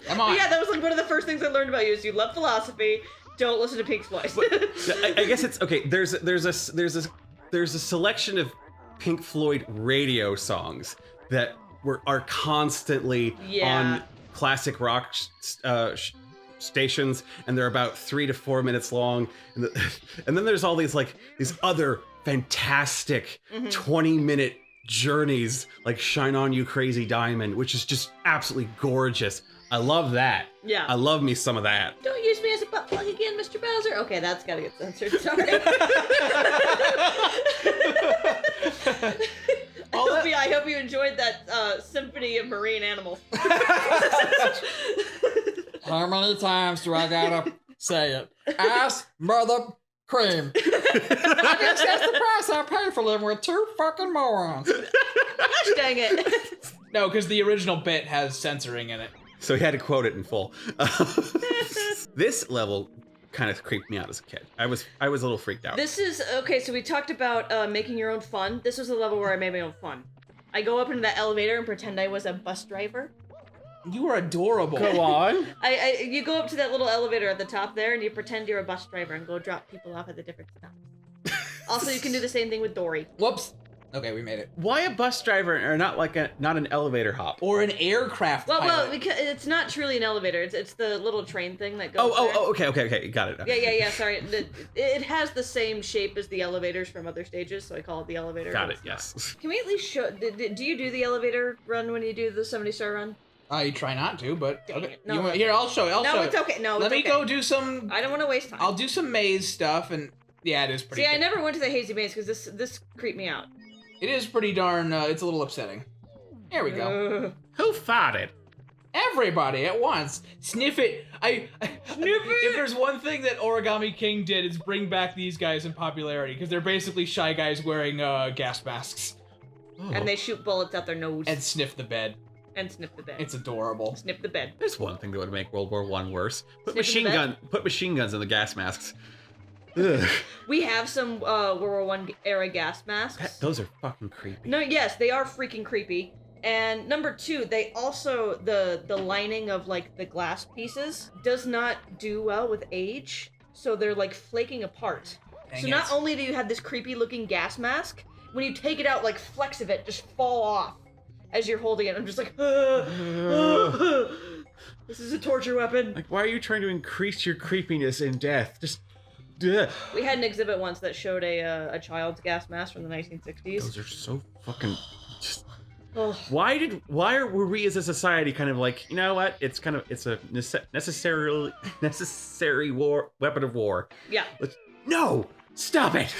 Come on. Yeah, that was like one of the first things I learned about you is you love philosophy. Don't listen to Pink Floyd. I guess it's okay. There's a selection of Pink Floyd radio songs that are constantly on classic rock stations, and they're about 3 to 4 minutes long, and then there's all these other fantastic 20-minute journeys like Shine On You Crazy Diamond, which is just absolutely gorgeous. I love that. Yeah. I love me some of that. Don't use me as a butt plug again, Mr. Bowser. Okay, that's gotta get censored. Sorry. I hope you enjoyed that symphony of marine animals. How many times do I gotta say it? Ass, mother, cream. I guess that's the price I pay for living with 2 fucking morons. Gosh dang it. No, because the original bit has censoring in it. So he had to quote it in full. This level kind of creeped me out as a kid. I was a little freaked out. This is, okay, so we talked about making your own fun. This was a level where I made my own fun. I go up into that elevator and pretend I was a bus driver. You are adorable. Go on. You go up to that little elevator at the top there and you pretend you're a bus driver and go drop people off at the different stops. Also, you can do the same thing with Dory. Whoops. Okay, we made it. Why a bus driver or not an elevator hop? Or an aircraft pilot? Well, because it's not truly an elevator. It's the little train thing that goes Okay, got it. Yeah, sorry. It has the same shape as the elevators from other stages, so I call it the elevator. Got it, yes. Can we at least show... Do you do the elevator run when you do the 70-star run? I try not to, but okay. No. Here, I'll show you. No, it's okay. No, Let me go do some... I don't want to waste time. I'll do some maze stuff, and yeah, it is pretty... See, I never went to the Hazy Maze because this creeped me out. It is pretty darn... it's a little upsetting. There we go. Who farted? Everybody at once. Sniff it. Sniff it. If there's one thing that Origami King did, it's bring back these guys in popularity, because they're basically shy guys wearing gas masks. And they shoot bullets out their nose. And sniff the bed. And sniff the bed. It's adorable. Sniff the bed. There's one thing that would make World War I worse. Put Sniffing machine guns in the gas masks. Ugh. We have some World War I era gas masks. Those are fucking creepy. No, yes, they are freaking creepy. And number 2, they also the lining of like the glass pieces does not do well with age, so they're like flaking apart. Dang so it. not only do you have this creepy looking gas mask, when you take it out, like flecks of it just fall off as you're holding it. I'm just like, this is a torture weapon. Like, why are you trying to increase your creepiness in death? Just. We had an exhibit once that showed a child's gas mask from the 1960s. Those are so fucking. Just... Oh. Why were we as a society kind of like, you know what? It's a necessary weapon of war. Yeah. No, stop it.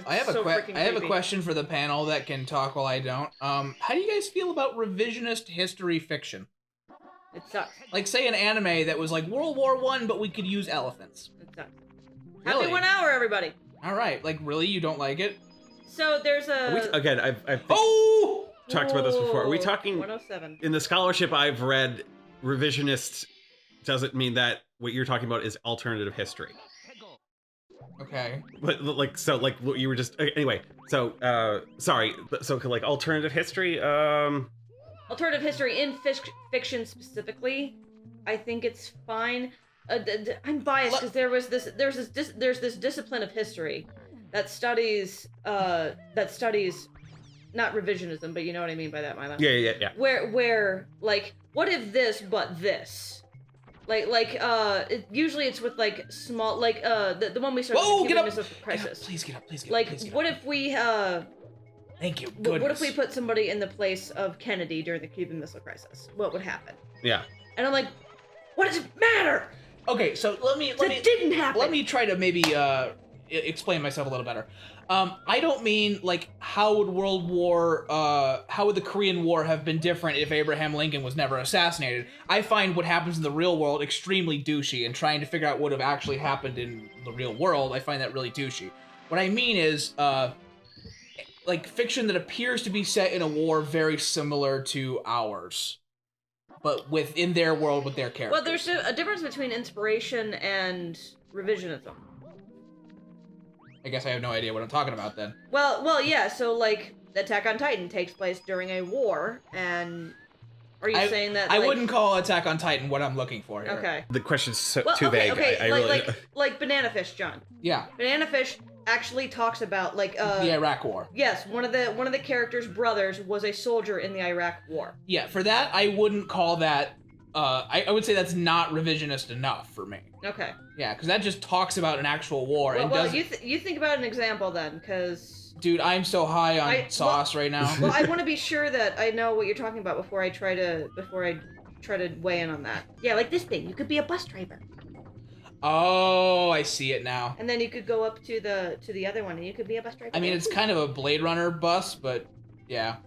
I have a question for the panel that can talk while I don't. How do you guys feel about revisionist history fiction? It sucks. Like, say an anime that was like World War I, but we could use elephants. It sucks. Really? Happy 1 hour, everybody. All right. Like, really, you don't like it? So there's a... Again, I've talked about this before. Are we talking... 107. In the scholarship I've read, revisionist doesn't mean that what you're talking about is alternative history. Okay. Like what you were just... Anyway, so, sorry. So, like, alternative history, Alternative history in fiction specifically, I think it's fine. I'm biased because there's this discipline of history that studies not revisionism, but you know what I mean by that, Milo. Yeah. Where like, what if this but this? Usually it's with like small, like the one we started. Whoa, with get up! Missile Crisis. Please get up. Please get Like, up. Please get what up. if we Thank you. what if we put somebody in the place of Kennedy during the Cuban Missile Crisis? What would happen? Yeah. And I'm like, what does it matter? Okay, so let me didn't happen. Let me try to maybe explain myself a little better. I don't mean like how would the Korean War have been different if Abraham Lincoln was never assassinated. I find what happens in the real world extremely douchey, and trying to figure out what would have actually happened in the real world, I find that really douchey. What I mean is like fiction that appears to be set in a war very similar to ours, but within their world with their characters. Well, there's a difference between inspiration and revisionism. I guess I have no idea what I'm talking about then. Well, yeah. So like, Attack on Titan takes place during a war, and are you saying that? I wouldn't call Attack on Titan what I'm looking for here. Okay. The question's too okay, vague. Okay, I really... like Banana Fish, John. Yeah. Banana Fish actually talks about like the Iraq War. Yes, one of the characters' brothers was a soldier in the Iraq War. Yeah, for that I wouldn't call that. I would say that's not revisionist enough for me. Okay. Yeah, because that just talks about an actual war and doesn't. You think about an example then, because. Dude, I'm so high on sauce right now. Well, I want to be sure that I know what you're talking about before I try to weigh in on that. Yeah, like this thing. You could be a bus driver. Oh, I see it now. And then you could go up to the other one, and you could be a bus driver. I mean, it's kind of a Blade Runner bus, but yeah.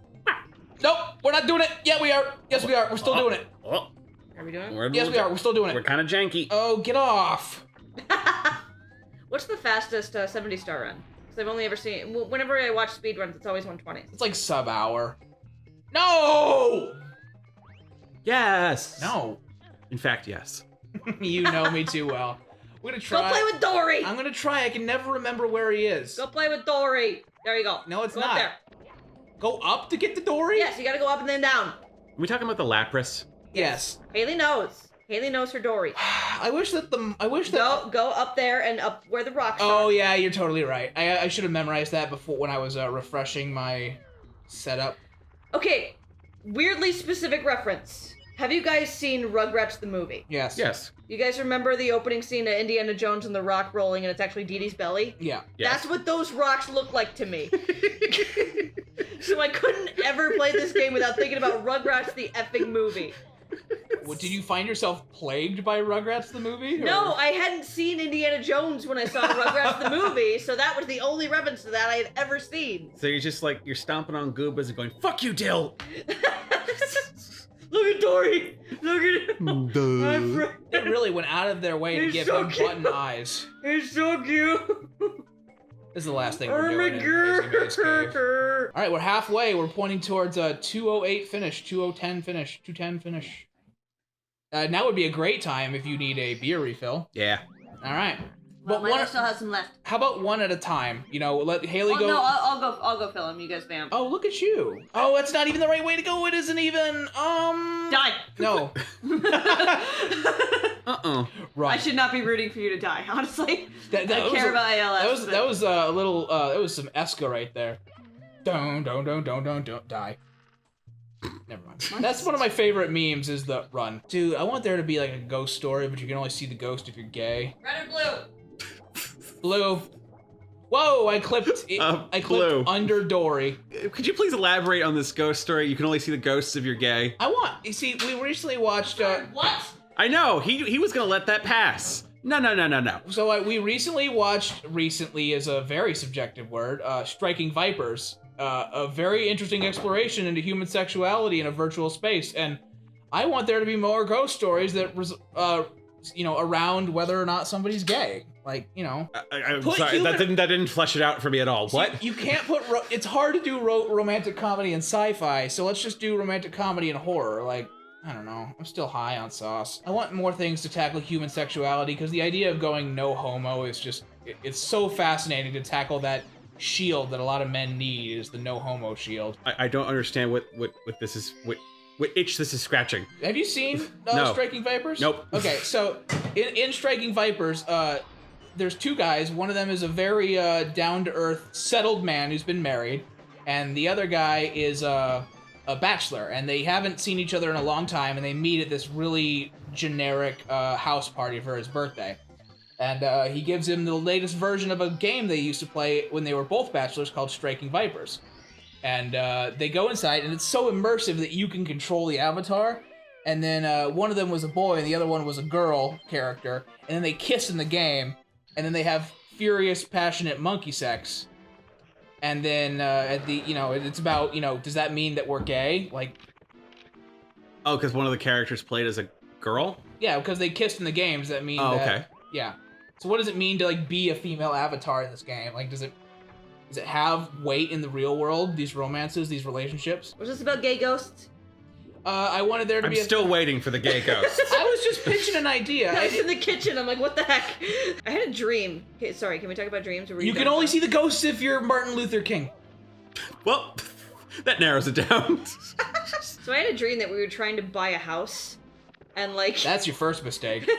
Nope, we're not doing it. Yeah, we are. Yes, we are. We're still doing it. Are we doing it? Yes, we are. We're still doing it. We're kind of janky. Oh, get off. What's the fastest 70-star run? Because I've only ever seen. Whenever I watch speedruns, it's always 120. It's like sub-hour. No! Yes! No. In fact, yes. You know me too well. We're gonna try. Go play with Dory! I'm gonna try. I can never remember where he is. Go play with Dory! There you go. No, it's go not. Up there. Go up to get the Dory? Yes, you gotta go up and then down. Are we talking about the Lapras? Yes. Haley knows. Haley knows her Dory. I wish that. Go up there and up where the rocks are. Oh yeah, you're totally right. I should have memorized that before when I was refreshing my setup. Okay, weirdly specific reference. Have you guys seen Rugrats the movie? Yes. Yes. You guys remember the opening scene of Indiana Jones and the rock rolling, and it's actually Dee Dee's belly? Yeah. Yes. That's what those rocks look like to me. So I couldn't ever play this game without thinking about Rugrats the effing movie. What, did you find yourself plagued by Rugrats the movie? Or? No, I hadn't seen Indiana Jones when I saw Rugrats the movie, so that was the only reference to that I had ever seen. So you're just like, you're stomping on Goombas and going, fuck you, Dill! Look at Dory! Look at him! They really went out of their way to He's give so him cute. button eyes. He's so cute! This is the last thing we're doing in Crazy Maze Cave. All right, we're halfway. We're pointing towards a 2:08 finish, 2:10 finish, 2:10 finish. Now would be a great time if you need a beer refill. Yeah. All right. Well, But I still have some left. how about one at a time? You know, let Haley go. No, I'll go fill him. You guys vamp. Oh, look at you. Oh, that's not even the right way to go. It isn't even, Die! No. Right. I should not be rooting for you to die, honestly. I I care about ALS. That was a little, that was some Eska right there. Don't die. Never mind. That's one of my favorite memes is the run. Dude, I want there to be like a ghost story, but you can only see the ghost if you're gay. Red or blue? Blue. Whoa, I clipped blue. under Dory. Could you please elaborate on this ghost story? You can only see the ghosts if you're gay. You see, we recently watched, What? I know, he was gonna let that pass. No. So we recently watched, recently is a very subjective word, Striking Vipers, a very interesting exploration into human sexuality in a virtual space, and I want there to be more ghost stories that around whether or not somebody's gay. Like, I'm sorry, that didn't flesh it out for me at all. What? You can't put. It's hard to do romantic comedy and sci-fi, so let's just do romantic comedy and horror. Like, I don't know. I'm still high on sauce. I want more things to tackle human sexuality because the idea of going no homo is just. It's so fascinating to tackle that shield that a lot of men need is the no homo shield. I don't understand what this is. What itch this is scratching. Have you seen No. Striking Vipers? Nope. Okay, so in Striking Vipers, there's two guys. One of them is a very down-to-earth, settled man who's been married, and the other guy is a bachelor, and they haven't seen each other in a long time, and they meet at this really generic house party for his birthday. And he gives him the latest version of a game they used to play when they were both bachelors called Striking Vipers. And they go inside, and it's so immersive that you can control the avatar. And then one of them was a boy, and the other one was a girl character. And then they kiss in the game, and then they have furious, passionate monkey sex. And then at the, it's about, does that mean that we're gay? Like, oh, because one of the characters played as a girl? Yeah, because they kissed in the games. That mean that, okay. Yeah. So what does it mean to like be a female avatar in this game? Like, does it have weight in the real world? These romances, these relationships? Was this about gay ghosts? I wanted there to be. I'm still waiting for the gay ghost. I was just pitching an idea. I was in the kitchen. I'm like, what the heck? I had a dream. Okay, sorry, can we talk about dreams? You can only see the ghosts if you're Martin Luther King. Well, that narrows it down. So I had a dream that we were trying to buy a house, and like. That's your first mistake.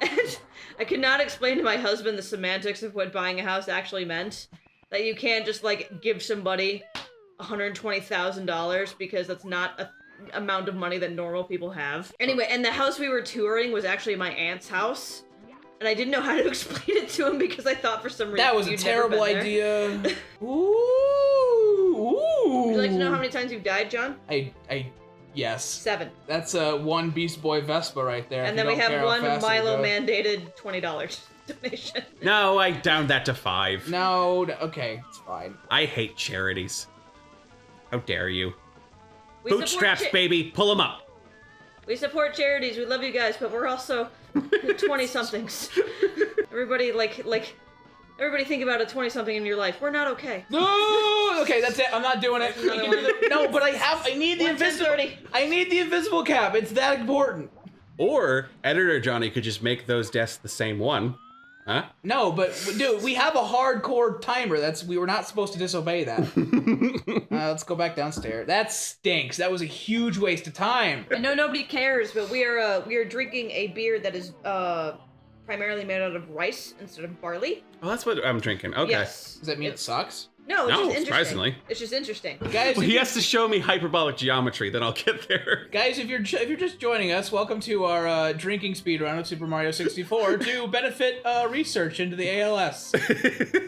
And I could not explain to my husband the semantics of what buying a house actually meant. That you can't just like give somebody $120,000 because that's not a amount of money that normal people have. Anyway, and the house we were touring was actually my aunt's house. And I didn't know how to explain it to him because I thought for some reason that was a terrible idea. Ooh. Would you like to know how many times you've died, John? Yes. 7. That's one Beast Boy Vespa right there. And then we have one Milo mandated $20 donation. No, I downed that to 5. No, okay, it's fine. I hate charities. How dare you? We Bootstraps, baby, pull them up. We support charities. We love you guys, but we're also 20-somethings. Everybody everybody think about a 20-something in your life. We're not okay. No. Okay, that's it. I'm not doing it. No, but I need the invisible. I need the invisible cap. It's that important. Or editor Johnny could just make those desks the same one. Huh? No, but dude, we have a hardcore timer. We were not supposed to disobey that. Let's go back downstairs. That stinks. That was a huge waste of time. I know nobody cares, but we are drinking a beer that is primarily made out of rice instead of barley. Well, that's what I'm drinking. Okay. Yes. Does that mean it sucks? No, it's just interesting. Surprisingly. It's just interesting. Guys, well, he has to show me hyperbolic geometry, then I'll get there. Guys, if you're just joining us, welcome to our drinking speedrun of Super Mario 64 to benefit research into the ALS.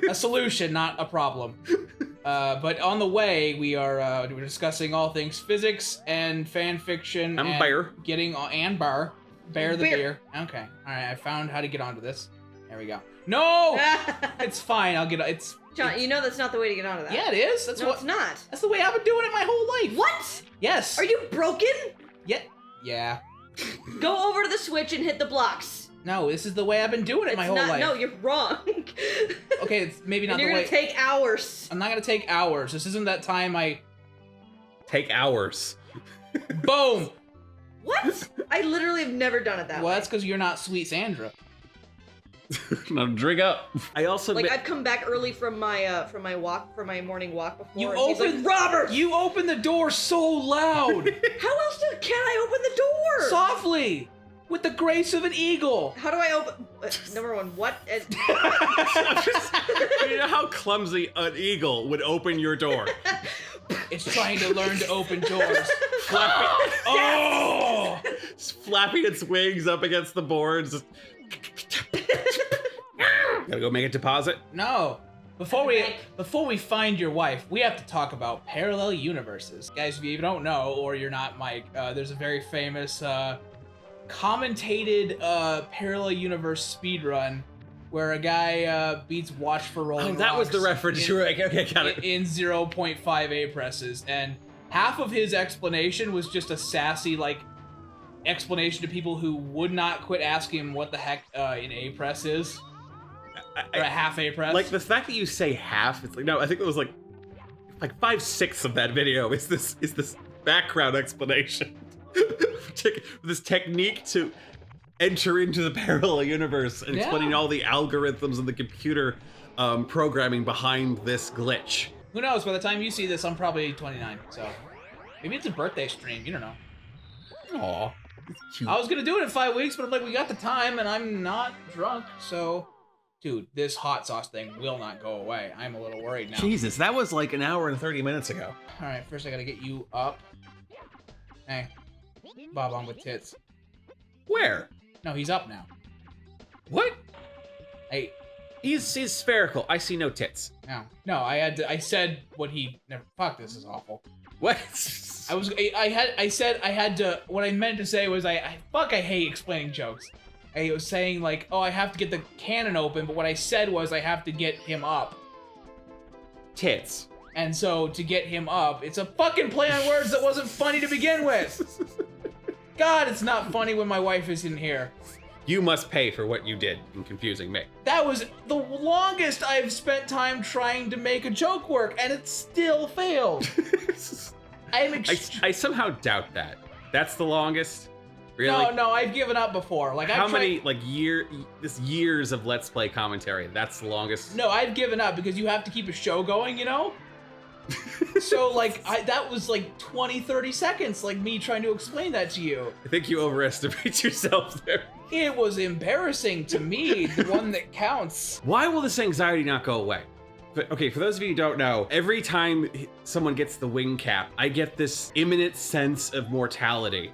A solution, not a problem. But on the way, we're discussing all things physics and fan fiction and bear. Bear the beer. Okay. All right. I found how to get onto this. There we go. No, it's fine. I'll get. It's. John, you know that's not the way to get onto that. Yeah, it is. No, it's not. That's the way I've been doing it my whole life. What? Yes. Are you broken? Yeah. Go over to the switch and hit the blocks. No, this is the way I've been doing it my whole life. No, you're wrong. Okay, it's maybe not the way. You're gonna take hours. I'm not gonna take hours. This isn't that time I. Take hours. Boom. What? I literally have never done it that way. Well, that's because you're not Sweet Sandra. Now drink up. I also I've come back early from my morning walk before. You and he's opened like, Robert. You opened the door so loud. How else can I open the door? Softly, with the grace of an eagle. How do I open? Number one, what? You know how clumsy an eagle would open your door. It's trying to learn to open doors. Flapping, oh! Flapping its wings up against the boards. Gotta go make a deposit? No. Before we find your wife, we have to talk about parallel universes. Guys, if you don't know, or you're not Mike, there's a very famous commentated parallel universe speedrun where a guy beats Watch for Rolling Rocks. Oh, that was the reference. You were like, okay, got it. In 0.5 A presses, and half of his explanation was just a sassy, like, explanation to people who would not quit asking him what the heck an A-press is. Or a half A-press. Like, the fact that you say half, it's like, no, I think it was like 5/6 of that video is this background explanation. This technique to enter into the parallel universe and explaining all the algorithms and the computer programming behind this glitch. Who knows? By the time you see this, I'm probably 29, so maybe it's a birthday stream. You don't know. Aw, cute. I was gonna do it in 5 weeks, but I'm like, we got the time, and I'm not drunk, so. Dude, this hot sauce thing will not go away. I'm a little worried now. Jesus, that was like an hour and 30 minutes ago. All right, first I gotta get you up. Hey, Bob on with tits. Where? No, he's up now. What? Hey, he's spherical. I see no tits. No. I said what he never. Fuck, this is awful. What? I said I had to. What I meant to say was I hate explaining jokes. I was saying like, oh, I have to get the cannon open, but what I said was I have to get him up. Tits. And so to get him up, it's a fucking play on words that wasn't funny to begin with. God, it's not funny when my wife isn't here. You must pay for what you did in confusing me. That was the longest I've spent time trying to make a joke work, and it still failed. I somehow doubt that. That's the longest? Really? No, I've given up before. Like, how many years of Let's Play commentary? That's the longest. No, I've given up because you have to keep a show going, you know? So like that was like 20-30 seconds, like me trying to explain that to you. I think you overestimate yourself there. It was embarrassing to me, the one that counts. Why will this anxiety not go away? But okay, for those of you who don't know, every time someone gets the wing cap, I get this imminent sense of mortality.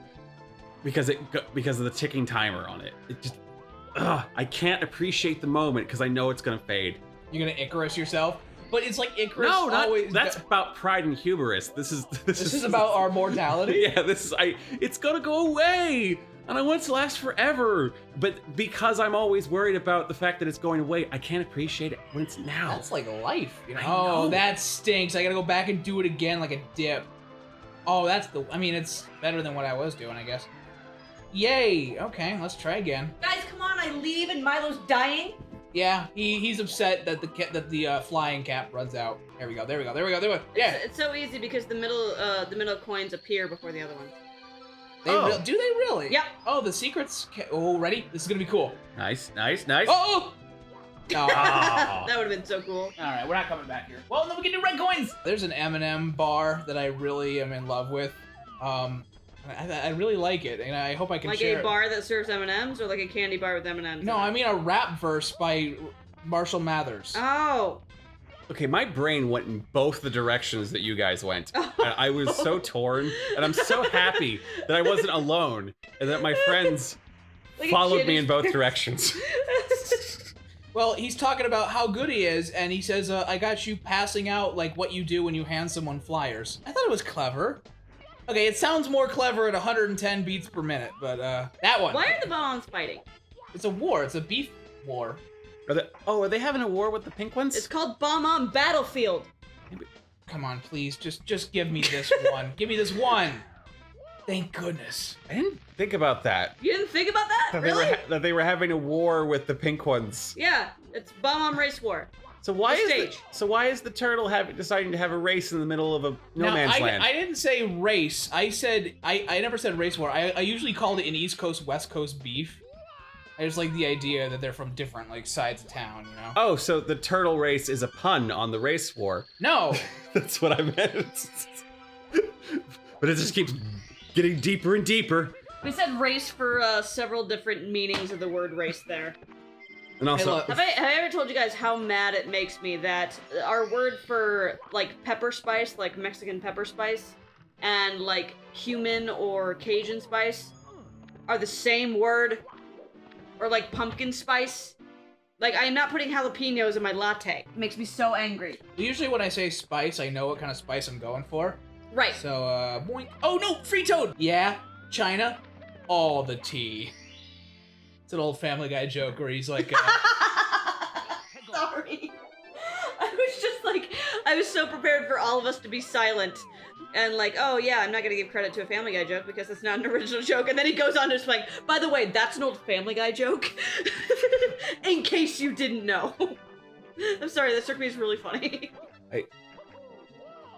Because of the ticking timer on it. It just, I can't appreciate the moment because I know it's gonna fade. You're gonna Icarus yourself, but it's like Icarus. No, always. That's about pride and hubris. This is about our mortality. Yeah, it's gonna go away, and I want it to last forever. But because I'm always worried about the fact that it's going away, I can't appreciate it when it's now. That's like life, you know. I know. Oh, that stinks. I gotta go back and do it again like a dip. Oh, it's better than what I was doing, I guess. Yay! Okay, let's try again. Guys, come on! I leave and Milo's dying. Yeah, he's upset that the flying cap runs out. There we go. Yeah. It's so easy because the middle coins appear before the other ones. Do they really? Yep. Oh, the secrets. Oh, ready? This is gonna be cool. Nice. Oh! That would have been so cool. All right, we're not coming back here. Well, then we can do red coins. There's an M&M bar that I really am in love with. I really like it, and I hope I can like share a bar that serves M&Ms, or like a candy bar with M&Ms? No, I mean a rap verse by Marshall Mathers. Oh. Okay, my brain went in both the directions that you guys went. I was so torn, and I'm so happy that I wasn't alone, and that my friends followed me in both directions. Well, he's talking about how good he is, and he says, I got you passing out like what you do when you hand someone flyers. I thought it was clever. Okay, it sounds more clever at 110 beats per minute, but that one. Why are the bombs fighting? It's a war. It's a beef war. Are they having a war with the pink ones? It's called Bomb on Battlefield. Come on, please, just give me this one. Give me this one. Thank goodness. I didn't think about that. You didn't think about that? Really? That they were having a war with the pink ones. Yeah, it's Bomb on Race War. So why is the turtle deciding to have a race in the middle of a man's land? I didn't say race. I said I never said race war. I usually called it an East Coast West Coast beef. I just like the idea that they're from different like sides of town, you know. Oh, so the turtle race is a pun on the race war. No, that's what I meant. But it just keeps getting deeper and deeper. We said race for several different meanings of the word race there. And also, have I ever told you guys how mad it makes me that our word for like pepper spice, like Mexican pepper spice, and like cumin or Cajun spice are the same word, or like pumpkin spice? Like, I'm not putting jalapenos in my latte. It makes me so angry. Usually when I say spice, I know what kind of spice I'm going for. Right. So, boink. Oh no, free toad! Yeah, China, all the tea. It's an old Family Guy joke where he's like, Sorry. I was so prepared for all of us to be silent And like, oh yeah, I'm not gonna give credit to a Family Guy joke because it's not an original joke. And then he goes on to explain, by the way, that's an old Family Guy joke. In case you didn't know. I'm sorry, that struck me as really funny.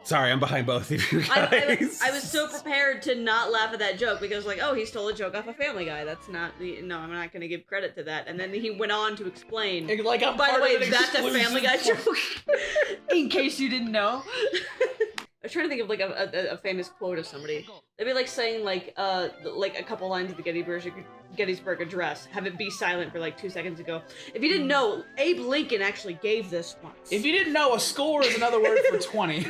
Sorry, I'm behind both of you guys. I was so prepared to not laugh at that joke because like, oh, he stole a joke off a Family Guy. That's not, no, I'm not gonna give credit to that. And then he went on to explain, like, I'm by the part way, of an that's a Family Guy exclusive joke. In case you didn't know. I was trying to think of like a famous quote of somebody. They'd be like saying like a couple lines of the Gettysburg Address. Have it be silent for like 2 seconds ago. If you didn't know, Abe Lincoln actually gave this once. If you didn't know, a score is another word for 20.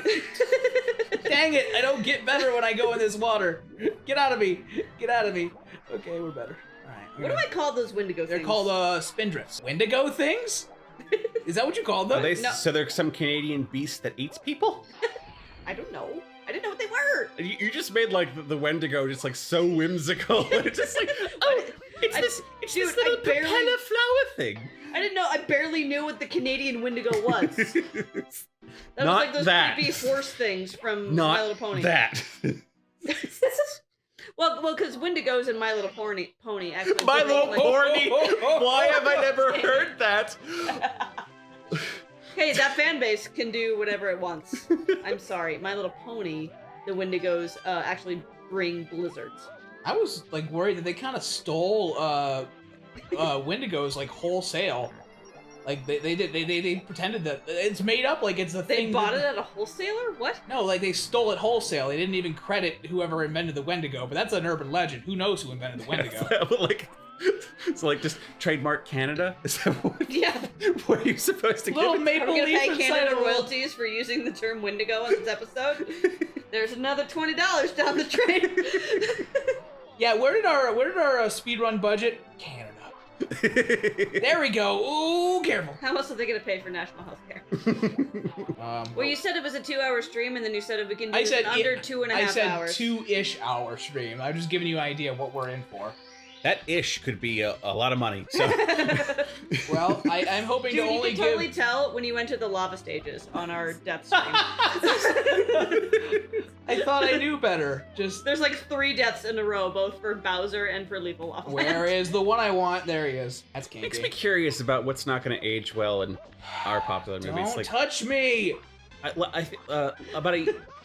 Dang it! I don't get better when I go in this water. Get out of me! Get out of me! Okay, we're better. All right. What do I call those Wendigo They're things? called spindrifts. Wendigo things? Is that what you called them? No. So they're some Canadian beast that eats people? I don't know. I didn't know what they were. You just made like the Wendigo just like so whimsical. It's just like, oh, it's this little propeller flower thing. I didn't know. I barely knew what the Canadian Wendigo was. That Not was like those that. creepy horse things from Not My Little Pony. that. well, because Wendigos and My Little Pony actually. My Little like, Pony. Why have I never heard that? Hey, that fan base can do whatever it wants. I'm sorry. My Little Pony, the Wendigos actually bring blizzards. I was like worried that they kind of stole Wendigos like wholesale. Like they pretended that it's made up like it's a thing. They bought it at a wholesaler? What? No, like they stole it wholesale. They didn't even credit whoever invented the Wendigo, but that's an urban legend. Who knows who invented the Wendigo? Like, so like just trademark Canada? Is that what? Yeah. What are you supposed to Little give it? maple We're gonna leaf pay inside Canada a roll. royalties for using the term Wendigo on this episode. There's another $20 down the drain. Yeah, where did our speedrun budget? Canada. There we go. Ooh, careful. How much are they gonna pay for national health care? Well, you said it was a 2-hour stream, and then you said we can do it in under 2.5 hours. I said 2-ish hour stream. I'm just giving you an idea of what we're in for. That ish could be a lot of money. So. Well, I'm hoping Dude, to only you can totally tell when you went to the lava stages on our death stream. I thought I knew better. Just There's like 3 deaths in a row, both for Bowser and for Lethal Lava. where is the one I want? There he is. That's kinky. Makes me curious about what's not going to age well in our popular movies. Don't Like, touch me. about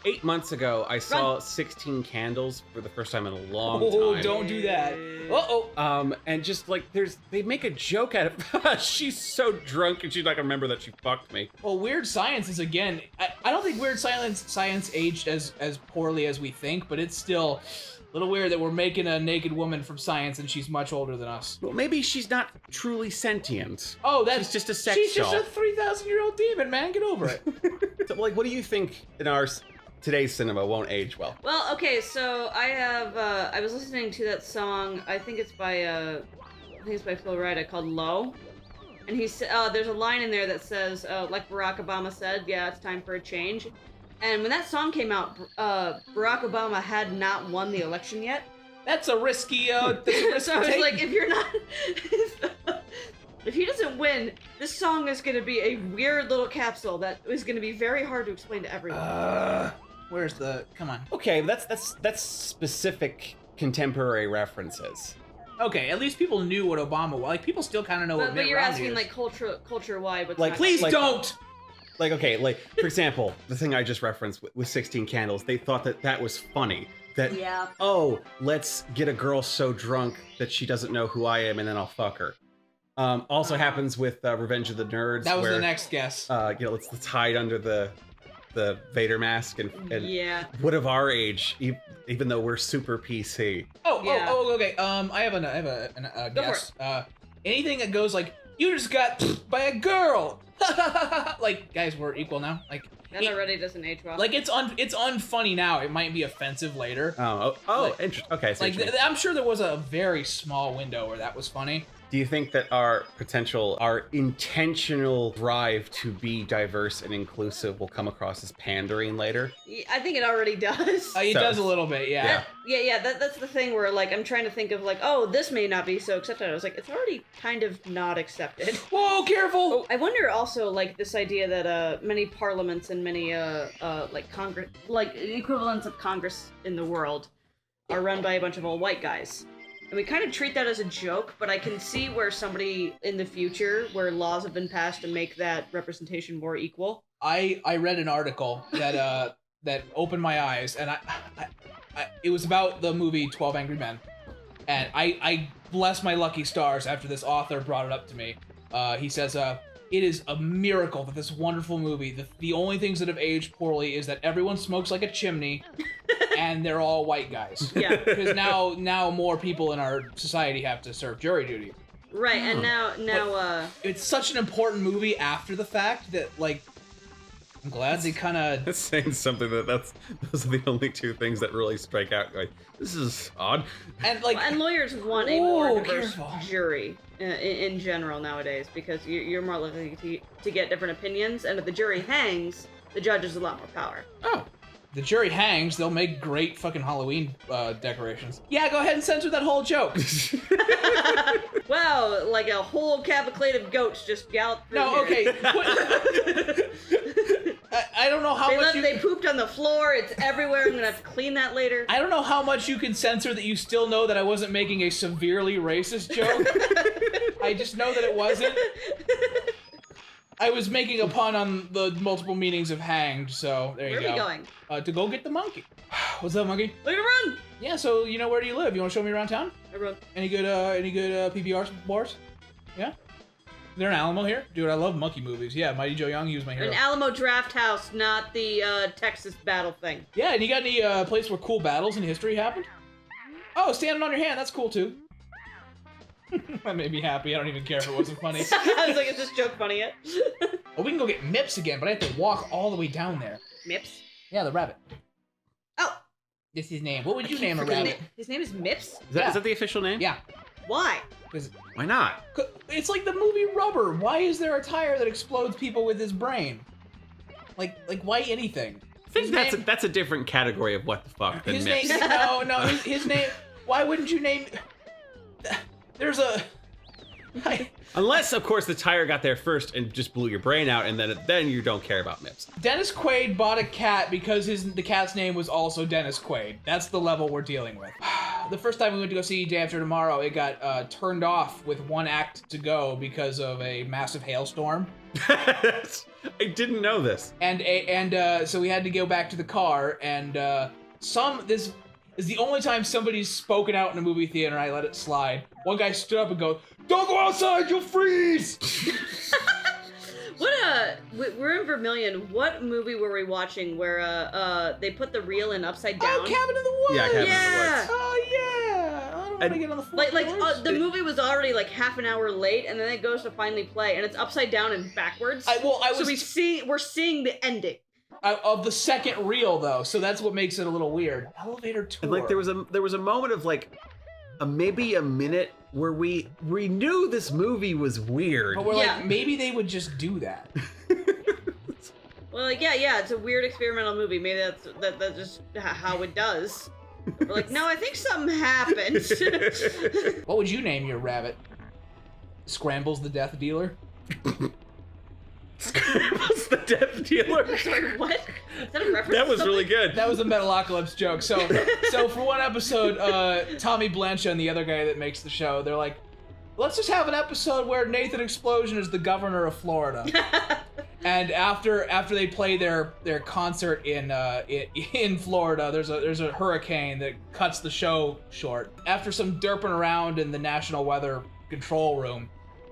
8 months ago, I saw 16 Candles for the first time in a long time. Oh, don't do that. Uh-oh. And just like they make a joke out of she's so drunk and she's not gonna remember that she fucked me. Well, Weird Science is again. I don't think Weird Science aged as poorly as we think, but it's still a little weird that we're making a naked woman from science and she's much older than us. Well, maybe she's not truly sentient. Oh, that's she's just a sex She's doll. just a 3,000-year-old demon, man. Get over it. So, like, what do you think in our today's cinema won't age well? Well, okay, so I have I was listening to that song. I think it's by Phil Rida called "Low," and there's a line in there that says, like Barack Obama said, "Yeah, it's time for a change." And when that song came out, Barack Obama had not won the election yet. That's a risky. So I was like, if you're not, if he doesn't win, this song is going to be a weird little capsule that is going to be very hard to explain to everyone. Where's the? Come on. Okay, that's specific contemporary references. Okay, at least people knew what Obama was. Like, people still kind of know what Mitt But you're Romney asking is. like culture wide. What's Like, not Please Like- don't. Like, okay, like, for example, the thing I just referenced with 16 Candles, they thought that was funny. That, Yeah. oh, let's get a girl so drunk that she doesn't know who I am and then I'll fuck her. Also happens with Revenge of the Nerds. That was where, the next guess. let's hide under the Vader mask and Yeah. what of our age, even though we're super PC. Yeah. Okay. I have a Go for guess. Anything that goes like, you just got by a girl. Like, guys, we're equal now. Like, That already doesn't age well. like it's unfunny now. It might be offensive later. Oh, Like- interesting. Okay, so Like, I'm sure there was a very small window where that was funny. Do you think that our intentional drive to be diverse and inclusive will come across as pandering later? I think it already does. It does a little bit, yeah. That's the thing where, like, I'm trying to think of, like, oh, this may not be so accepted. I was like, it's already kind of not accepted. Whoa, careful! I wonder also, like, this idea that many parliaments and many like Congress, like equivalents of Congress in the world, are run by a bunch of old white guys. And we kind of treat that as a joke, but I can see where somebody in the future, where laws have been passed to make that representation more equal. I read an article that that opened my eyes, and I it was about the movie 12 Angry Men, and I bless my lucky stars after this author brought it up to me. He says, it is a miracle that this wonderful movie, the only things that have aged poorly is that everyone smokes like a chimney, and they're all white guys. Yeah. Because now more people in our society have to serve jury duty. Right, and now it's such an important movie after the fact that, like, I'm glad they kind of... That's saying something those are the only two things that really strike out. Like, this is odd. And, like... And lawyers want a more diverse careful. jury in general nowadays, because you're more likely to get different opinions, and if the jury hangs, the judge has a lot more power. Oh. The jury hangs, they'll make great fucking Halloween decorations. Yeah, go ahead and censor that whole joke. Wow, like a whole cavalcade of goats just galloped through No, here. okay. I don't know how much They pooped on the floor, it's everywhere, I'm gonna have to clean that later. I don't know how much you can censor that you still know that I wasn't making a severely racist joke. I just know that it wasn't. I was making a pun on the multiple meanings of hanged, so there you go. Where are we going? To go get the monkey. What's up, monkey? Look at run! Yeah, so you know, where do you live? You want to show me around town? I run. Any good PBR bars? Yeah? Is there an Alamo here? Dude, I love monkey movies. Yeah, Mighty Joe Young, he was my hero. An Alamo Draft House, not the Texas battle thing. Yeah, and you got any place where cool battles in history happened? Oh, standing on your hand, that's cool too. That made me happy. I don't even care if it wasn't funny. I was like, is this joke funny yet? Oh, we can go get Mips again, but I have to walk all the way down there. Mips? Yeah, the rabbit. Oh! This is his name. What would you name a rabbit? His name is Mips? Is that the official name? Yeah. Why? Why not? It's like the movie Rubber. Why is there a tire that explodes people with his brain? Like why anything? I think that's a different category of what the fuck than His Mips. name, no, his name. Why wouldn't you name? There's a. Unless, of course, the tire got there first and just blew your brain out, and then you don't care about Mips. Dennis Quaid bought a cat because the cat's name was also Dennis Quaid. That's the level we're dealing with. The first time we went to go see Day After Tomorrow, it got turned off with one act to go because of a massive hailstorm. I didn't know this. And so we had to go back to the car, and this is the only time somebody's spoken out in a movie theater and I let it slide. One guy stood up and goes, "Don't go outside, you'll freeze!" We're in Vermilion. What movie were we watching where they put the reel in upside down? Oh, Cabin in the Woods! Yeah, Cabin in the Yeah. Woods. Oh, yeah! I don't want to get on the floor. The movie was already like half an hour late, and then it goes to finally play, and it's upside down and backwards. So we're seeing the ending. Of the second reel, though, so that's what makes it a little weird. Elevator tour. And like there was a moment of like maybe a minute where we knew this movie was weird. But we're like, maybe they would just do that. Well, like, yeah, it's a weird experimental movie. Maybe that's just how it does. We're like, no, I think something happened. What would you name your rabbit? Scrambles the Death Dealer? Scrambles the Death Dealer? Sorry, what? Is that a reference? That was really good. That was a Metalocalypse joke. So for one episode, Tommy Blancha and the other guy that makes the show, they're like, let's just have an episode where Nathan Explosion is the governor of Florida. And after they play their concert in Florida, there's a hurricane that cuts the show short. After some derping around in the National Weather Control Room,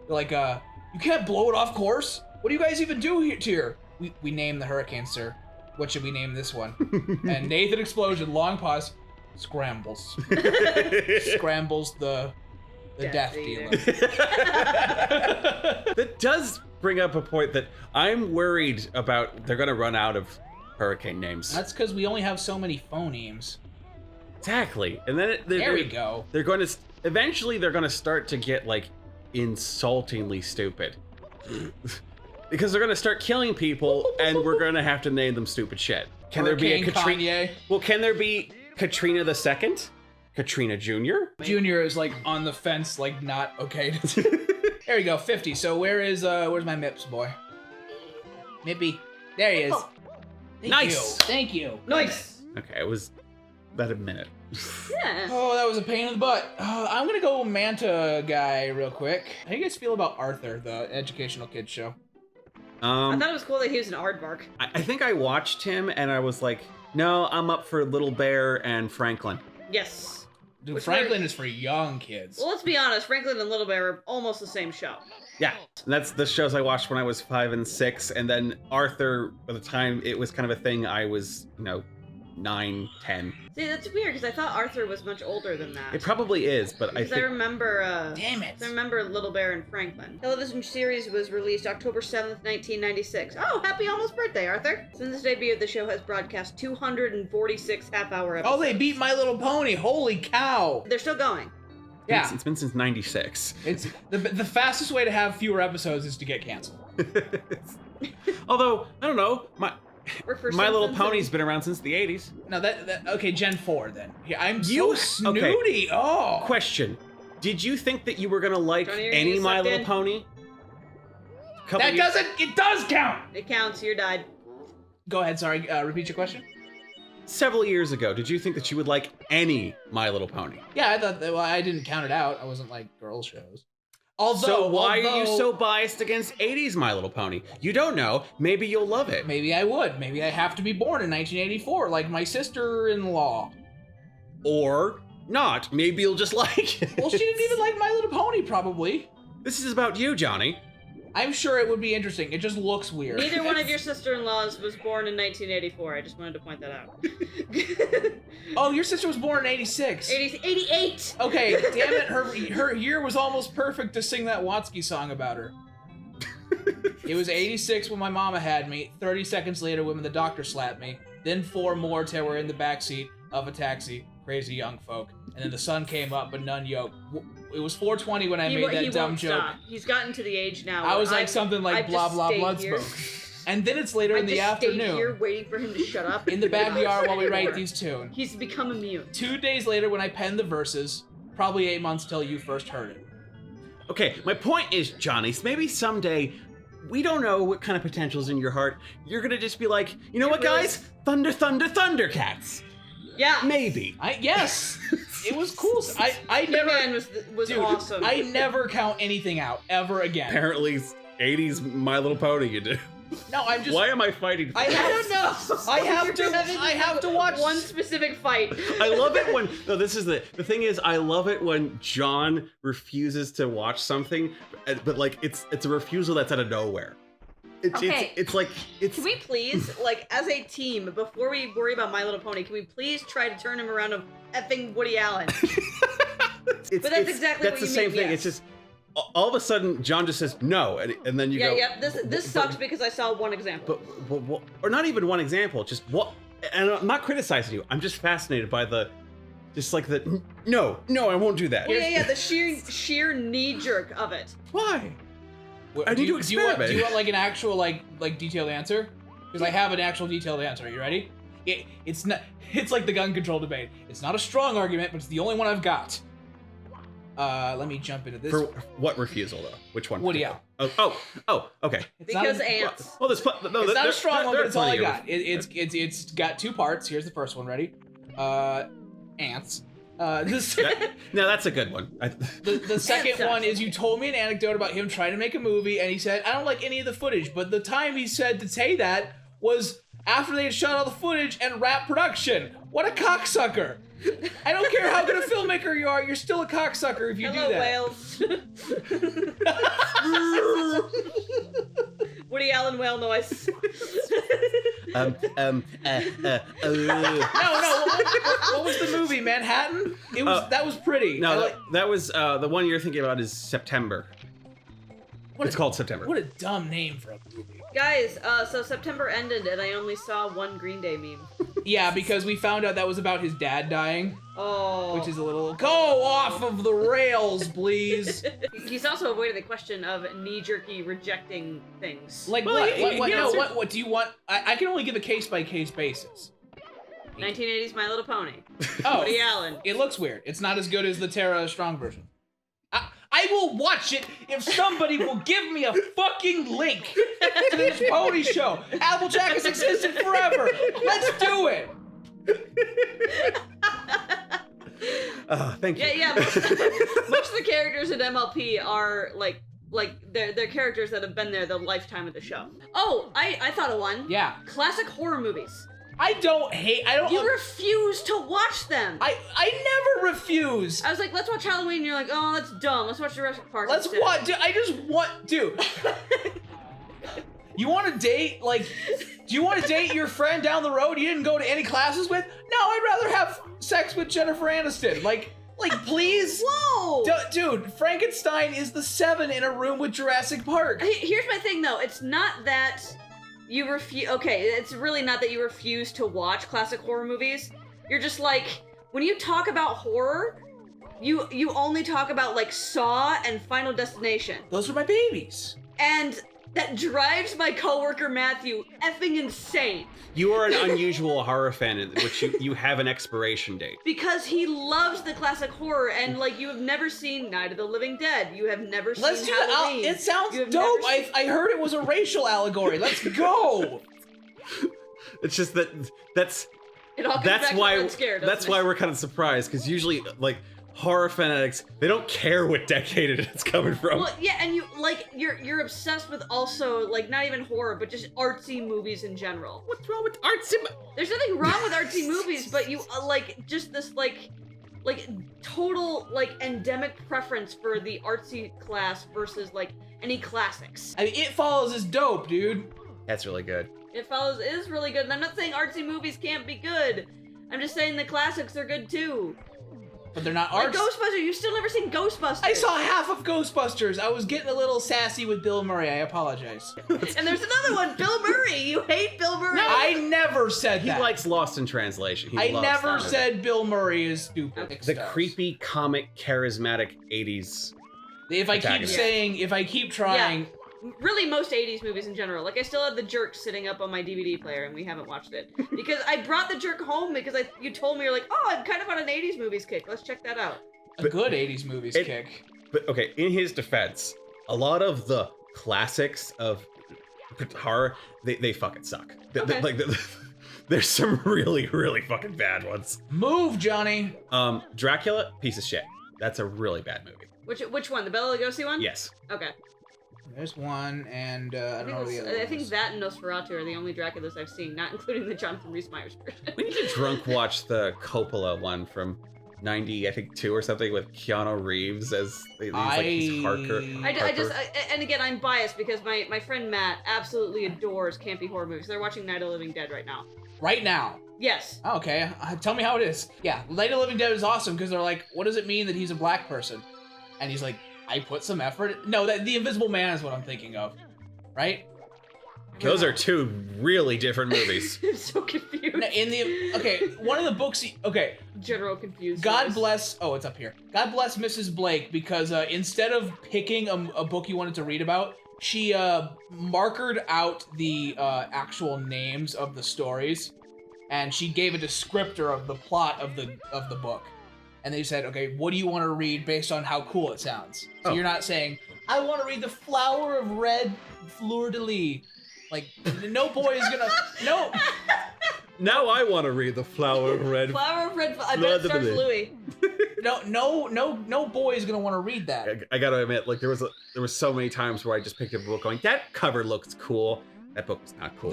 they're like, you can't blow it off course? What do you guys even do here? We name the hurricane, sir. What should we name this one? And Nathan Explosion, long pause, scrambles. Scrambles the Death Dealer. That does bring up a point that I'm worried about. They're gonna run out of hurricane names. That's because we only have so many phonemes. Exactly. And then there we go. They're going to eventually they're going to start to get like insultingly stupid. Because they're gonna start killing people, and we're gonna have to name them stupid shit. Can there be a Katrina? Well, can there be Katrina the Second? Katrina Jr.? Junior is like on the fence, like not okay. There we go, 50. So where's my Mips boy? Mippy. There he is. Oh. Thank you. Nice. Okay, it was about a minute. Yeah. Oh, that was a pain in the butt. I'm gonna go Manta guy real quick. How do you guys feel about Arthur, the educational kids show? I thought it was cool that he was an aardvark. I think I watched him and I was like, no, I'm up for Little Bear and Franklin. Yes. Dude, Franklin is for young kids. Well, let's be honest. Franklin and Little Bear are almost the same show. Yeah, and that's the shows I watched when I was 5 and 6, and then Arthur, by the time it was kind of a thing, I was, 9, 10. See, that's weird because I thought Arthur was much older than that. It probably is, but because I remember. Damn it! I remember Little Bear and Franklin. Television series was released October 7th, 1996. Oh, happy almost birthday, Arthur! Since its debut, the show has broadcast 246 half-hour episodes. Oh, they beat My Little Pony! Holy cow! They're still going. Yeah, it's been since '96. It's the fastest way to have fewer episodes is to get canceled. Although I don't know, My Little Pony's and... been around since the '80s. No, that okay, Gen 4 then. Yeah, I'm so snooty. Okay. Oh. Question: did you think that you were gonna like any My Little Pony? It does count. It counts. You're died. Go ahead. Sorry. Repeat your question. Several years ago, did you think that you would like any My Little Pony? Yeah, I thought. Well, I didn't count it out. I wasn't like girl shows. So why are you so biased against 80s My Little Pony? You don't know. Maybe you'll love it. Maybe I would. Maybe I have to be born in 1984, like my sister-in-law. Or not. Maybe you'll just like it. Well, she didn't even like My Little Pony, probably. This is about you, Johnny. I'm sure it would be interesting. It just looks weird. Neither one of your sister-in-laws was born in 1984. I just wanted to point that out. Oh, your sister was born in 86. 88! Okay, damn it. Her year was almost perfect to sing that Watsky song about her. It was 86 when my mama had me. 30 seconds later when the doctor slapped me. Then 4 more till we're in the backseat of a taxi. Crazy young folk. And then the sun came up, but none yoked. It was 4:20 when I made that dumb joke. Stop. He's gotten to the age now. I was like something like blah blah blood smoke. And then it's later in the afternoon. I just stayed here waiting for him to shut up. In the backyard while we write these tunes. He's become immune. 2 days later when I penned the verses, probably 8 months till you first heard it. Okay, my point is, Johnny, maybe someday, we don't know what kind of potential's in your heart. You're gonna just be like, you know what, guys? Thunder, thunder, Thundercats. Yeah. Maybe. Yes. It was cool. I never. Damian was dude, awesome. I never count anything out ever again. Apparently, 80s My Little Pony you do. No, I'm just. Why am I fighting? I don't know. I have to watch one specific fight. I love it when. No, this is the thing is, I love it when John refuses to watch something, but like it's a refusal that's out of nowhere. It's like Can we please, like, as a team, before we worry about My Little Pony, can we please try to turn him around to effing Woody Allen? But that's exactly what you the same mean, thing. yes. It's just all of a sudden John just says no, and then you go. Yeah. This sucks because I saw one example. But or not even one example. Just what? And I'm not criticizing you. I'm just fascinated by no, I won't do that. Yeah. The sheer knee jerk of it. Why? I need to experiment. Do you want like an actual like detailed answer? Because I have an actual detailed answer. Are you ready? It's not. It's like the gun control debate. It's not a strong argument, but it's the only one I've got. Let me jump into this. For what refusal though? Which one? Woody Allen. Oh, okay. Because ants. Well, it's not a strong one, but it's all I got. It's got 2 parts. Here's the first one. Ready? Ants. No, that's a good one. The second one is you told me an anecdote about him trying to make a movie, and he said, I don't like any of the footage, but the time he said to say that was after they had shot all the footage and wrapped production. What a cocksucker. I don't care how good a filmmaker you are, you're still a cocksucker if you do that. Whales. Woody Allen whale noise. No, what was the movie? Manhattan? It was that was pretty. No, that was the one you're thinking about is September. It's called September. What a dumb name for a movie. Guys, so September ended and I only saw one Green Day meme. Yeah, because we found out that was about his dad dying. Oh. Which is a little... Go off of the rails, please! He's also avoided the question of knee-jerky rejecting things. Like, Well, what do you want? I can only give a case-by-case basis. 1980s My Little Pony. Oh, Woody Allen. It looks weird. It's not as good as the Tara Strong version. I will watch it if somebody will give me a fucking link to this pony show. Applejack has existed forever. Let's do it. Thank you. Yeah. Most of the characters in MLP are like they're characters that have been there the lifetime of the show. Oh, I thought of one. Yeah. Classic horror movies. I don't. You refuse to watch them. I never refuse. I was like, let's watch Halloween. And you're like, oh, that's dumb. Let's watch Jurassic Park. Let's instead. watch. I just want, dude. You want to date? Like, do you want to date your friend down the road you didn't go to any classes with? No, I'd rather have sex with Jennifer Aniston. Like, please. Whoa. Dude, Frankenstein is the 7 in a room with Jurassic Park. Here's my thing, though. It's not that you refuse. Okay, it's really not that you refuse to watch classic horror movies. You're just like, when you talk about horror, you only talk about like Saw and Final Destination. Those are my babies. And that drives my coworker Matthew effing insane. You are an unusual horror fan in which you have an expiration date. Because he loves the classic horror, and like you have never seen Night of the Living Dead. You have never seen Let's do Halloween. it. It sounds dope. I heard it was a racial allegory. Let's go. It's just that's It all comes back to Red Scare, doesn't that's it? why we're kind of surprised, because usually like horror fanatics, they don't care what decade it's coming from. Well, yeah, and you're obsessed with also like not even horror, but just artsy movies in general. What's wrong with artsy? There's nothing wrong with artsy movies, but you like just this like total like endemic preference for the artsy class versus like any classics. I mean, It Follows is dope, dude. That's really good. It Follows is really good, and I'm not saying artsy movies can't be good. I'm just saying the classics are good too. But they're not Like arts. Ghostbusters, you've still never seen Ghostbusters. I saw half of Ghostbusters. I was getting a little sassy with Bill Murray. I apologize. And there's another one, Bill Murray. You hate Bill Murray. I never said He that. likes Lost in Translation. He I loves never that. said Bill Murray is stupid. The creepy, comic, charismatic 80s. If I keep protagonist. saying, if I keep trying, Really, most 80s movies in general. Like, I still have The Jerk sitting up on my DVD player, and we haven't watched it. Because I brought The Jerk home because you told me, you're like, oh, I'm kind of on an 80s movies kick. Let's check that out. a good 80s movies kick. But okay, in his defense, a lot of the classics of horror, they fucking suck. Okay. There's some really, really fucking bad ones. Move, Johnny. Dracula, piece of shit. That's a really bad movie. Which one? The Bela Lugosi one? Yes. Okay. There's one, and I don't know the other I think ones. that and Nosferatu are the only Draculas I've seen, not including the Jonathan Rhys-Meyers version. We need to drunk watch the Coppola one from 90, I think 2 or something, with Keanu Reeves as he's Harker. And again, I'm biased because my friend Matt absolutely adores campy horror movies. They're watching Night of the Living Dead right now. Right now. Yes. Oh, okay, tell me how it is. Yeah, Night of the Living Dead is awesome because they're like, what does it mean that he's a black person? And he's like, I put some effort. No, the Invisible Man is what I'm thinking of, right? Those are 2 really different movies. I'm so confused. One of the books. General confused. God bless. Oh, it's up here. God bless Mrs. Blake because instead of picking a book you wanted to read about, she markered out the actual names of the stories, and she gave a descriptor of the plot of the book. And they said, okay, what do you want to read based on how cool it sounds? So you're not saying, I want to read The Flower of Red Fleur-de-Lis. Like, no boy is gonna, no. Now I want to read The Flower of Red. Flower of Red, I bet it starts Louis. No boy is gonna want to read that. I gotta admit, like there was so many times where I just picked up a book going, that cover looks cool. That book was not cool.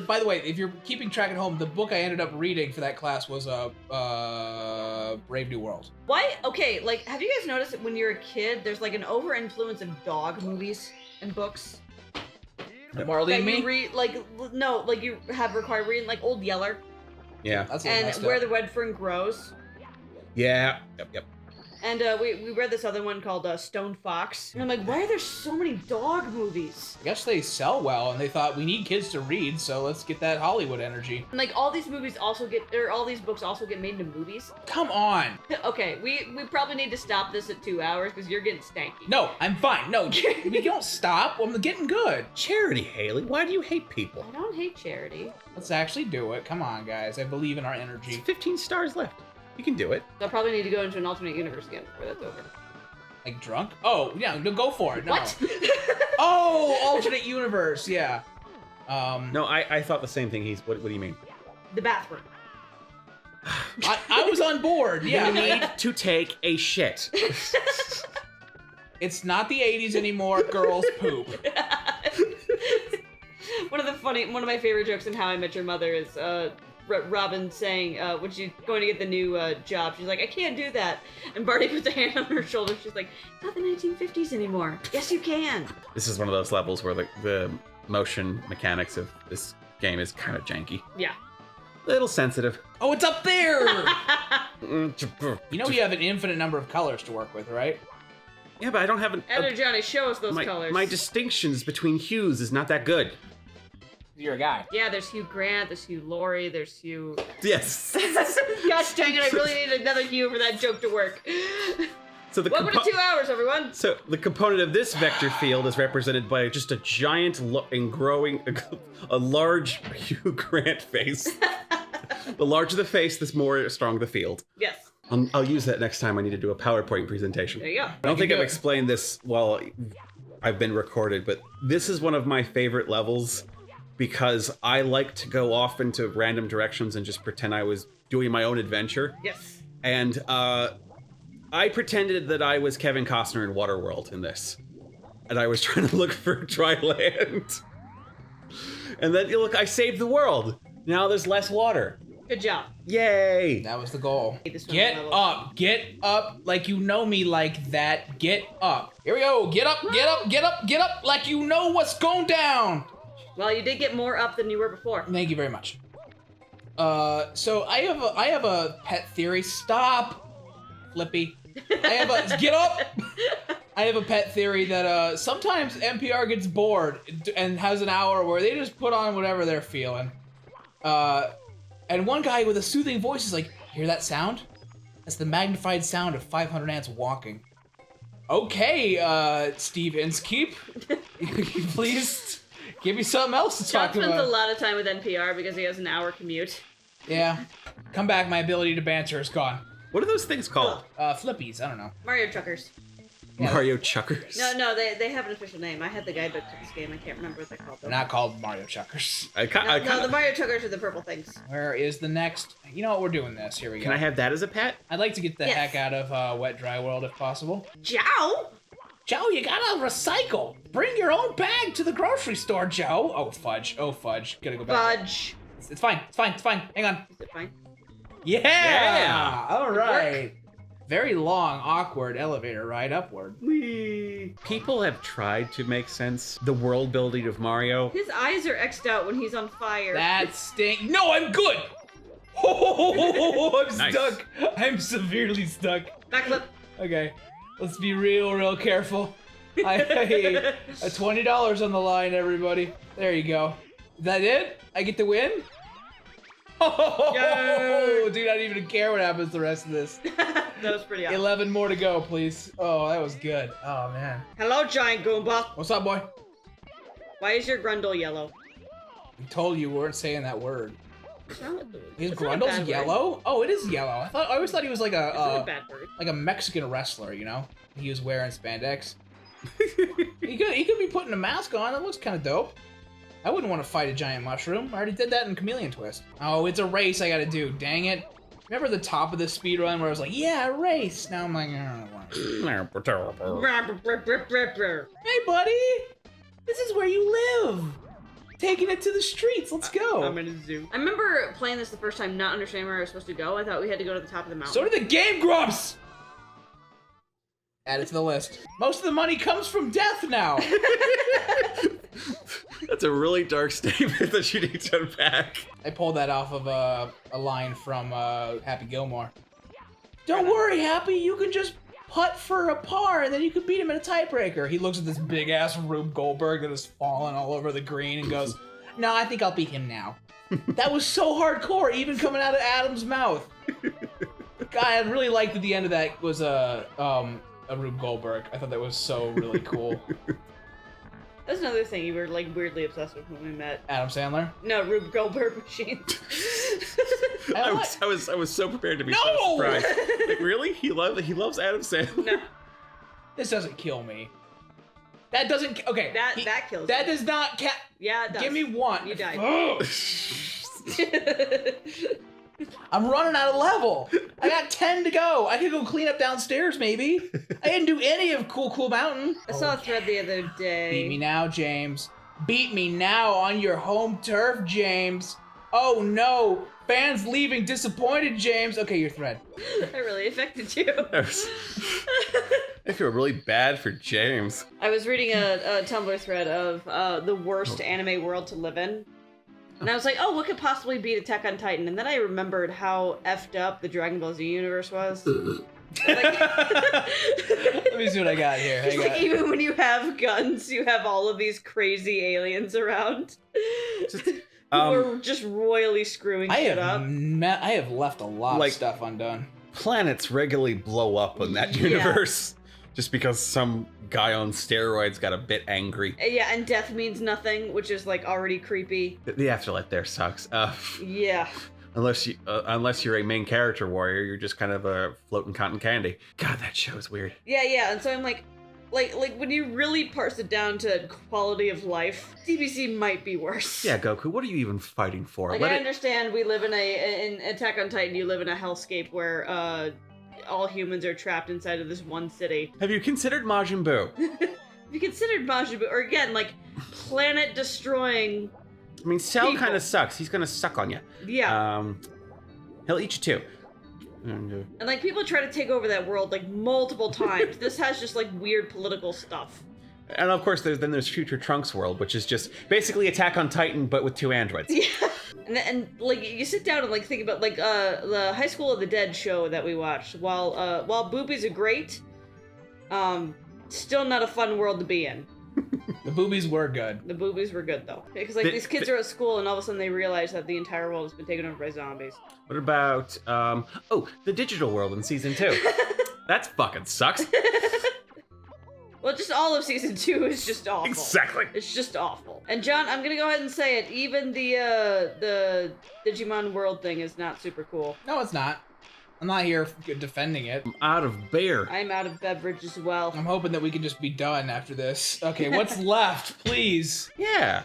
By the way, if you're keeping track at home, the book I ended up reading for that class was Brave New World. Why? Okay, like, have you guys noticed that when you're a kid, there's like an over-influence of dog movies and books? Marley and that you Me? read, like you have required reading, like Old Yeller. Yeah. That's And Where the Red Fern Grows. Yeah. Yep. And we read this other one called Stone Fox. And I'm like, why are there so many dog movies? I guess they sell well, and they thought we need kids to read, so let's get that Hollywood energy. And like all these movies also all these books also get made into movies. Come on. Okay, we probably need to stop this at 2 hours because you're getting stanky. No, I'm fine. No, we don't stop. I'm getting good. Charity, Haley. Why do you hate people? I don't hate charity. Let's actually do it. Come on, guys. I believe in our energy. It's 15 stars left. You can do it. So I probably need to go into an alternate universe again before that's over. Like drunk? Oh, yeah, no, go for it. No. What? Oh, alternate universe, yeah. No, I thought the same thing. What do you mean? The bathroom. I was on board, yeah. You need to take a shit. It's not the 80s anymore. Girls poop. One of my favorite jokes in How I Met Your Mother is Robin saying when she's going to get the new job, she's like, I can't do that. And Barney puts a hand on her shoulder. She's like, it's not the 1950s anymore. Yes, you can. This is one of those levels where the motion mechanics of this game is kind of janky. Yeah. Little sensitive. Oh, it's up there! You know you have an infinite number of colors to work with, right? Yeah, but I don't have Editor Johnny, show us those colors. My distinctions between hues is not that good. You're a guy. Yeah, there's Hugh Grant, there's Hugh Laurie, there's Hugh... Yes. Gosh dang it, I really need another Hugh for that joke to work. So Welcome to 2 hours, everyone. So the component of this vector field is represented by just a giant and growing, a large Hugh Grant face. The larger the face, the more strong the field. Yes. I'll use that next time I need to do a PowerPoint presentation. There you go. I don't think I've explained this while I've been recorded, but this is one of my favorite levels because I like to go off into random directions and just pretend I was doing my own adventure. Yes. And I pretended that I was Kevin Costner in Waterworld in this. And I was trying to look for dry land. And then, look, I saved the world. Now there's less water. Good job. Yay! That was the goal. Get up like you know me like that. Get up. Here we go. Get up, get up, get up, get up like you know what's going down. Well, you did get more up than you were before. Thank you very much. So I have a pet theory. Stop, Flippy. Get up. I have a pet theory that sometimes NPR gets bored and has an hour where they just put on whatever they're feeling. And one guy with a soothing voice is like, hear that sound? That's the magnified sound of 500 ants walking. Okay, Steve Inskeep, please give me something else to John talk about. spends a lot of time with NPR because he has an hour commute. Yeah, come back, my ability to banter is gone. What are those things called? Flippies, I don't know. Mario Truckers. Yeah. Mario Chuckers? No, they have an official name. I had the guidebook to this game. I can't remember what they're called. They're not called Mario Chuckers. No, the Mario Truckers are the purple things. Where is the next? You know what, we're doing this. Here we go. Can I have that as a pet? I'd like to get the heck out of Wet Dry World if possible. Joe? Joe, you gotta recycle. Bring your own bag to the grocery store, Joe. Oh, fudge. Oh, fudge. Gotta go back. Fudge. It's fine. It's fine. It's fine. Hang on. Is it fine? Yeah! All right. Very long, awkward elevator ride upward. Whee! People have tried to make sense the world building of Mario. His eyes are X'd out when he's on fire. That stink. No, I'm good. Oh, I'm Nice. stuck. I'm severely stuck. Backflip. Okay, let's be real careful. I a $20 on the line, everybody. There you go. Is that it? I get to win? Oh, Yay. dude, I don't even care what happens the rest of this. That was pretty awesome. 11 more to go, please. Oh, that was good. Oh, man. Hello, giant Goomba. What's up, boy? Why is your Grundle yellow? I told you we weren't saying that word. Is It's not a Grundle's bad word. yellow? Oh, it is yellow. I always thought he was like It's not a a bad word. like a Mexican wrestler, you know? He was wearing spandex. he could be putting a mask on. That looks kind of dope. I wouldn't want to fight a giant mushroom. I already did that in Chameleon Twist. Oh, it's a race I gotta do. Dang it. Remember the top of the speed run where I was like, yeah, a race. Now I'm like, I don't want to. Hey, buddy. This is where you live. Taking it to the streets. Let's go. I'm in a zoo. I remember playing this the first time, not understanding where I was supposed to go. I thought we had to go to the top of the mountain. So did the Game Grumps. Add it to the list. Most of the money comes from death now. That's a really dark statement that you need to unpack. I pulled that off of a line from Happy Gilmore. Don't worry, Happy. You can just putt for a par, and then you could beat him in a tiebreaker. He looks at this big-ass Rube Goldberg that is falling all over the green and goes, no, I think I'll beat him now. That was so hardcore, even coming out of Adam's mouth. God, I really liked that the end of that was a Rube Goldberg. I thought that was so really cool. That's another thing you were like weirdly obsessed with when we met. Adam Sandler? No, Rube Goldberg machine. I was so prepared to be so surprised. Like, really? He loves Adam Sandler? No. This doesn't kill me. That doesn't. Okay. That kills. That me. does not. Yeah, it does. Give me one. You died. I'm running out of level. I got 10 to go. I could go clean up downstairs, maybe. I didn't do any of Cool Mountain. I saw a thread the other day. Beat me now, James. Beat me now on your home turf, James. Oh no, fans leaving disappointed, James. Okay, your thread. That really affected you. I feel really bad for James. I was reading a Tumblr thread of the worst anime world to live in. And I was like, oh, what could possibly beat Attack on Titan? And then I remembered how effed up the Dragon Ball Z universe was. Let me see what I got here. Even when you have guns, you have all of these crazy aliens around. Who are just royally screwing shit up. I have left a lot of stuff undone. Planets regularly blow up in that universe. Just because some guy on steroids got a bit angry. Yeah, and death means nothing, which is like already creepy. The afterlife there sucks. Yeah. Unless you're a main character warrior, you're just kind of a floating cotton candy. God, that show is weird. Yeah, and so I'm like when you really parse it down to quality of life, DBC might be worse. Yeah, Goku, what are you even fighting for? Like, I understand we live in Attack on Titan, you live in a hellscape where all humans are trapped inside of this one city. Have you considered Majin Buu? Have you considered Majin Buu? Or again, like, planet destroying. I mean, Cell kind of sucks. He's gonna suck on you. Yeah. He'll eat you too. And like, people try to take over that world like multiple times. This has just like weird political stuff. And of course, there's Future Trunks world, which is just basically Attack on Titan, but with 2 androids. Yeah. And like you sit down and like think about like the High School of the Dead show that we watched. While boobies are great, still not a fun world to be in. The boobies were good. The boobies were good though, because like these kids are at school and all of a sudden they realize that the entire world has been taken over by zombies. What about the digital world in season 2? That fucking sucks. Well, just all of season 2 is just awful. Exactly. It's just awful. And John, I'm gonna go ahead and say it. Even the Digimon world thing is not super cool. No, it's not. I'm not here defending it. I'm out of beer. I'm out of beverage as well. I'm hoping that we can just be done after this. Okay, what's left, please? Yeah.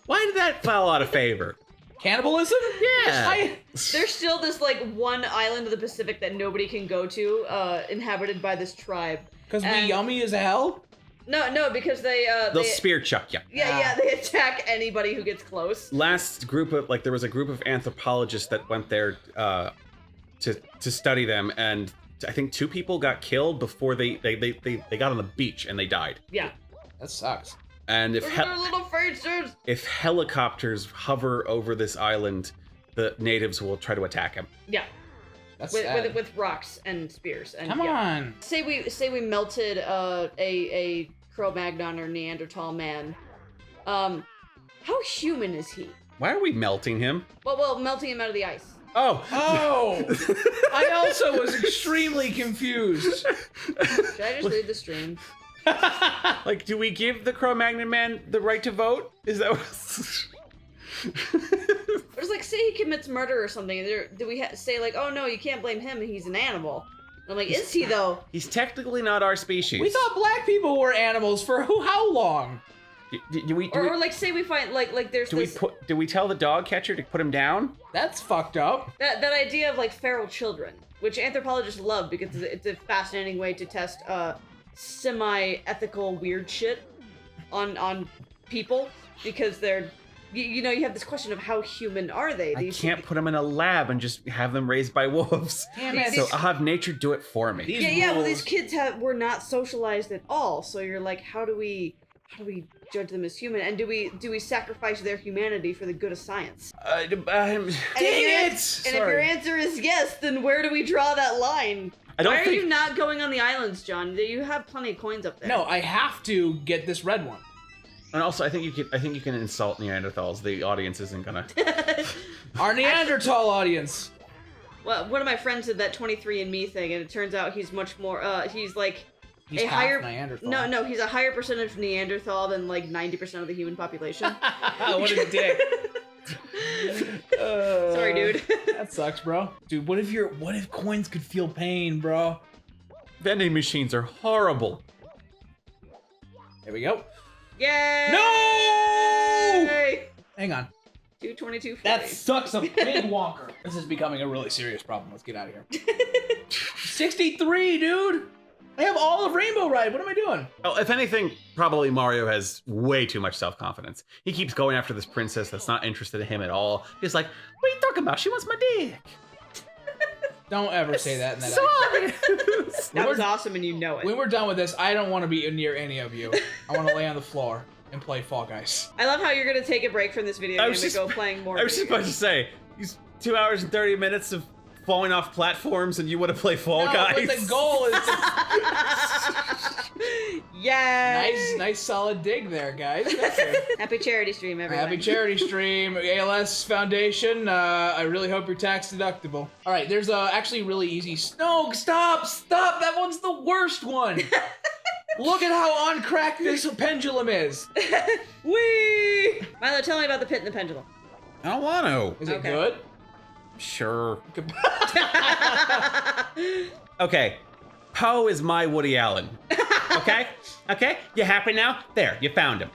Why did that fall out of favor? Cannibalism? Yeah. There's still this like one island of the Pacific that nobody can go to, inhabited by this tribe. Because we yummy as hell? No, because they'll spear chuck you. Yeah, they attack anybody who gets close. Last group of there was a group of anthropologists that went there to study them, and I think 2 people got killed before they got on the beach and they died. Yeah. That sucks. And if little faces. If helicopters hover over this island, the natives will try to attack them. Yeah. That's with rocks and spears. And, Come on. Say we melted a Cro-Magnon or Neanderthal man. How human is he? Why are we melting him? Well, melting him out of the ice. Oh! I also was extremely confused. Should I just leave the stream? Like, do we give the Cro-Magnon man the right to vote? Is that what... Or it's like, say he commits murder or something. Do we say like, oh no, you can't blame him, he's an animal? And I'm like, is he though? He's technically not our species. We thought black people were animals for how long? Or like, say we find like there's do we tell the dog catcher to put him down? That's fucked up. That idea of like feral children, which anthropologists love because it's a fascinating way to test semi-ethical weird shit on people, because they're you have this question of how human are they? I can't put them in a lab and just have them raised by wolves. Damn it. So I'll have nature do it for me. Well, these kids were not socialized at all. So you're like, how do we judge them as human? And do we sacrifice their humanity for the good of science? Dang it! And if your answer is yes, then where do we draw that line? Why are you not going on the islands, John? You have plenty of coins up there. No, I have to get this red one. And also, I think you can insult Neanderthals. The audience isn't gonna. Our Neanderthal audience. Well, one of my friends did that 23andMe thing, and it turns out he's much more. He's like he's a higher Neanderthal. No, he's a higher percentage Neanderthal than like 90% of the human population. What a dick. Sorry, dude. That sucks, bro. Dude, what if coins could feel pain, bro? Vending machines are horrible. There we go. Yay! No! Yay! Hang on. 222. That sucks a big wonker. This is becoming a really serious problem. Let's get out of here. 63, dude. I have all of Rainbow Ride. What am I doing? Oh, if anything, probably Mario has way too much self-confidence. He keeps going after this princess that's not interested in him at all. He's like, what are you talking about? She wants my dick. Don't ever say that in that Sorry. That was awesome, and you know it. When we're done with this, I don't want to be near any of you. I want to lay on the floor and play Fall Guys. I love how you're gonna take a break from this video game and go playing more. I was just about to say, these 2 hours and 30 minutes of falling off platforms, and you want to play Fall Guys. But the goal is to... Yay! Nice solid dig there, guys. Happy charity stream, everyone. Happy charity stream, ALS Foundation. I really hope you're tax deductible. All right, there's actually really easy. No, stop! That one's the worst one. Look at how on crack this pendulum is. Whee! Milo, tell me about the pit and the pendulum. I don't want to. Is it good? Sure. Okay. Poe is my Woody Allen. Okay? Okay? You happy now? There, you found him.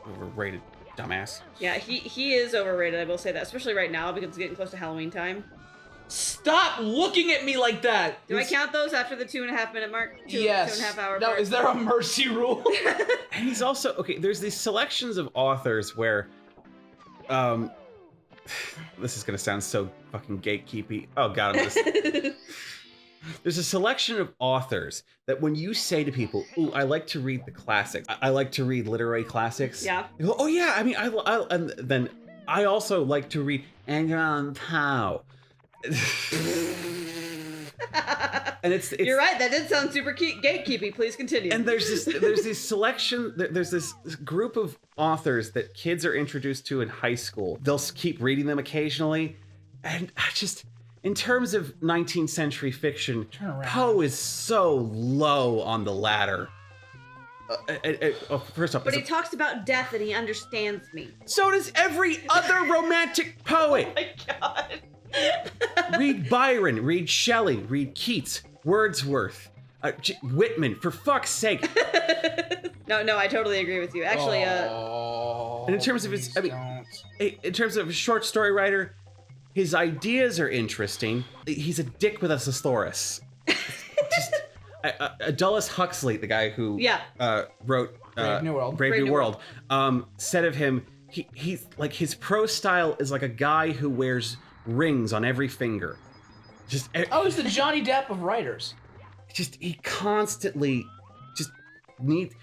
Overrated, dumbass. Yeah, he is overrated, I will say that, especially right now because it's getting close to Halloween time. Stop looking at me like that. Do I count those after the 2.5 minute mark? Yes. 2.5 hour No, mark? is there a mercy rule? And he's also, okay, there's these selections of authors where, this is gonna sound so fucking gatekeepy. Oh god, I'm just... There's a selection of authors that when you say to people, ooh, I like to read the classics. I like to read literary classics. Yeah. They go, oh yeah, I mean, and then I also like to read Edgar Allan Poe. And it's You're right, that did sound super gatekeepy. Please continue. And there's this group of authors that kids are introduced to in high school. They'll keep reading them occasionally, and I just, in terms of 19th century fiction, Poe is so low on the ladder. First off, but he talks about death and he understands me. So does every other romantic poet. Oh my god. Read Byron, read Shelley, read Keats, Wordsworth, Whitman, for fuck's sake. No, I totally agree with you. Actually, and in terms of his, I mean, in terms of a short story writer, his ideas are interesting. He's a dick with a thesaurus. Just, Aldous Huxley, the guy who wrote Brave New World, Brave New World, said of him, he's like, his prose style is like a guy who wears rings on every finger. Just he's the Johnny Depp of writers. He constantly just needs.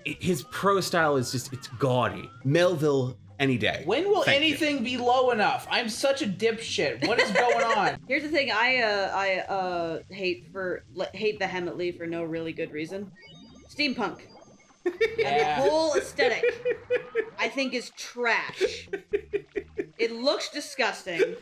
His prose style is just, it's gaudy. Melville any day. When will anything be low enough? I'm such a dipshit. What is going on? Here's the thing, I hate vehemently for no really good reason. Steampunk. Yeah. And the whole aesthetic, I think, is trash. It looks disgusting.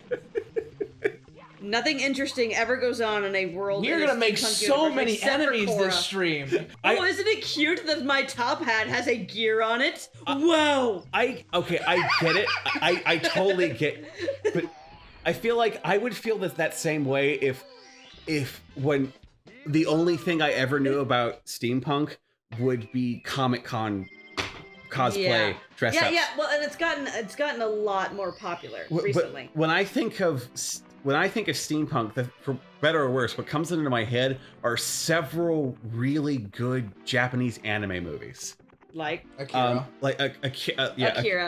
Nothing interesting ever goes on in a world. We're gonna make so many enemies this stream. Isn't it cute that my top hat has a gear on it? Whoa! I get it. I totally get it. But I feel like I would feel that same way if when the only thing I ever knew about steampunk would be Comic-Con cosplay dress ups. Yeah, well, and it's gotten a lot more popular recently. But when I think of steampunk, for better or worse, what comes into my head are several really good Japanese anime movies. Like Akira.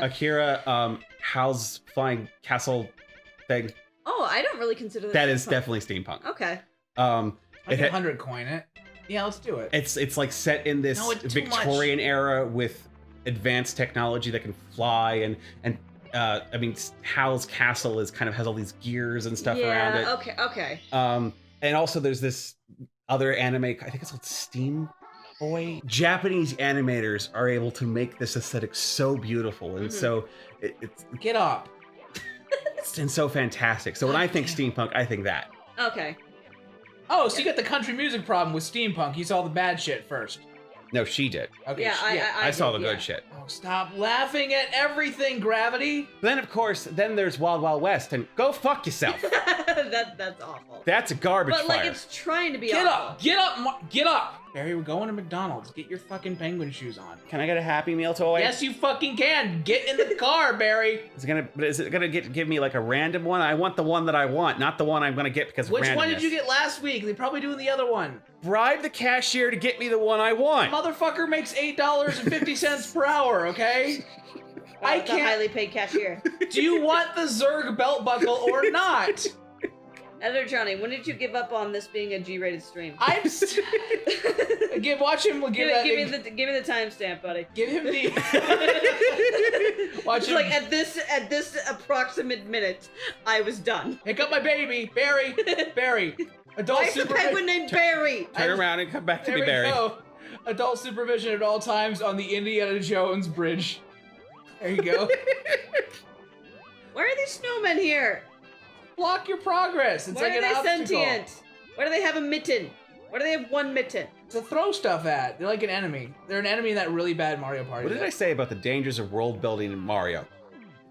Akira, Howl's Flying Castle thing. Oh, I don't really consider that is definitely steampunk. Okay. I can 100 coin it. Yeah, let's do it. It's like set in this Victorian era with advanced technology that can fly, and I mean, Hal's castle is kind of has all these gears and stuff around it. Okay. And also there's this other anime, I think it's called Steam Boy. Japanese animators are able to make this aesthetic so beautiful, and so it's Get up. and so fantastic. So when I think steampunk, I think that. Okay. Oh, so you got the country music problem with steampunk. You saw the bad shit first. No, she did. Okay. Yeah, I saw the did, good shit. Oh, stop laughing at everything, Gravity. Then of course, then there's Wild Wild West, and go fuck yourself. That's awful. That's a garbage But fire. like it's trying to be Get awful. up! Get up! Get up! Barry, we're going to McDonald's. Get your fucking penguin shoes on. Can I get a Happy Meal toy? Yes, you fucking can. Get in the car, Barry. Is it gonna give me like a random one? I want the one that I want, not the one I'm gonna get because of Which one did randomness. you get last week? They're probably doing the other one. Bribe the cashier to get me the one I want. Motherfucker makes $8.50 per hour, okay? I It's a can't. highly paid cashier. Do you want the Zerg belt buckle or not? Editor Johnny, when did you give up on this being a G-rated stream? I'm. Watch him. Give me the timestamp, buddy. Give him the. Watch It's him. like at this approximate minute, I was done. Pick up my baby, Barry. Barry. Adult Why is the supervision. penguin named Barry? Turn around and come back to There me, we Barry. go. Adult supervision at all times on the Indiana Jones bridge. There you go. Why are these snowmen here? Block your progress. It's Why like are an they obstacle. sentient? Why do they have a mitten? Why do they have one mitten? To throw stuff at. They're like an enemy. They're an enemy in that really bad Mario Party. What did I say about the dangers of world building in Mario?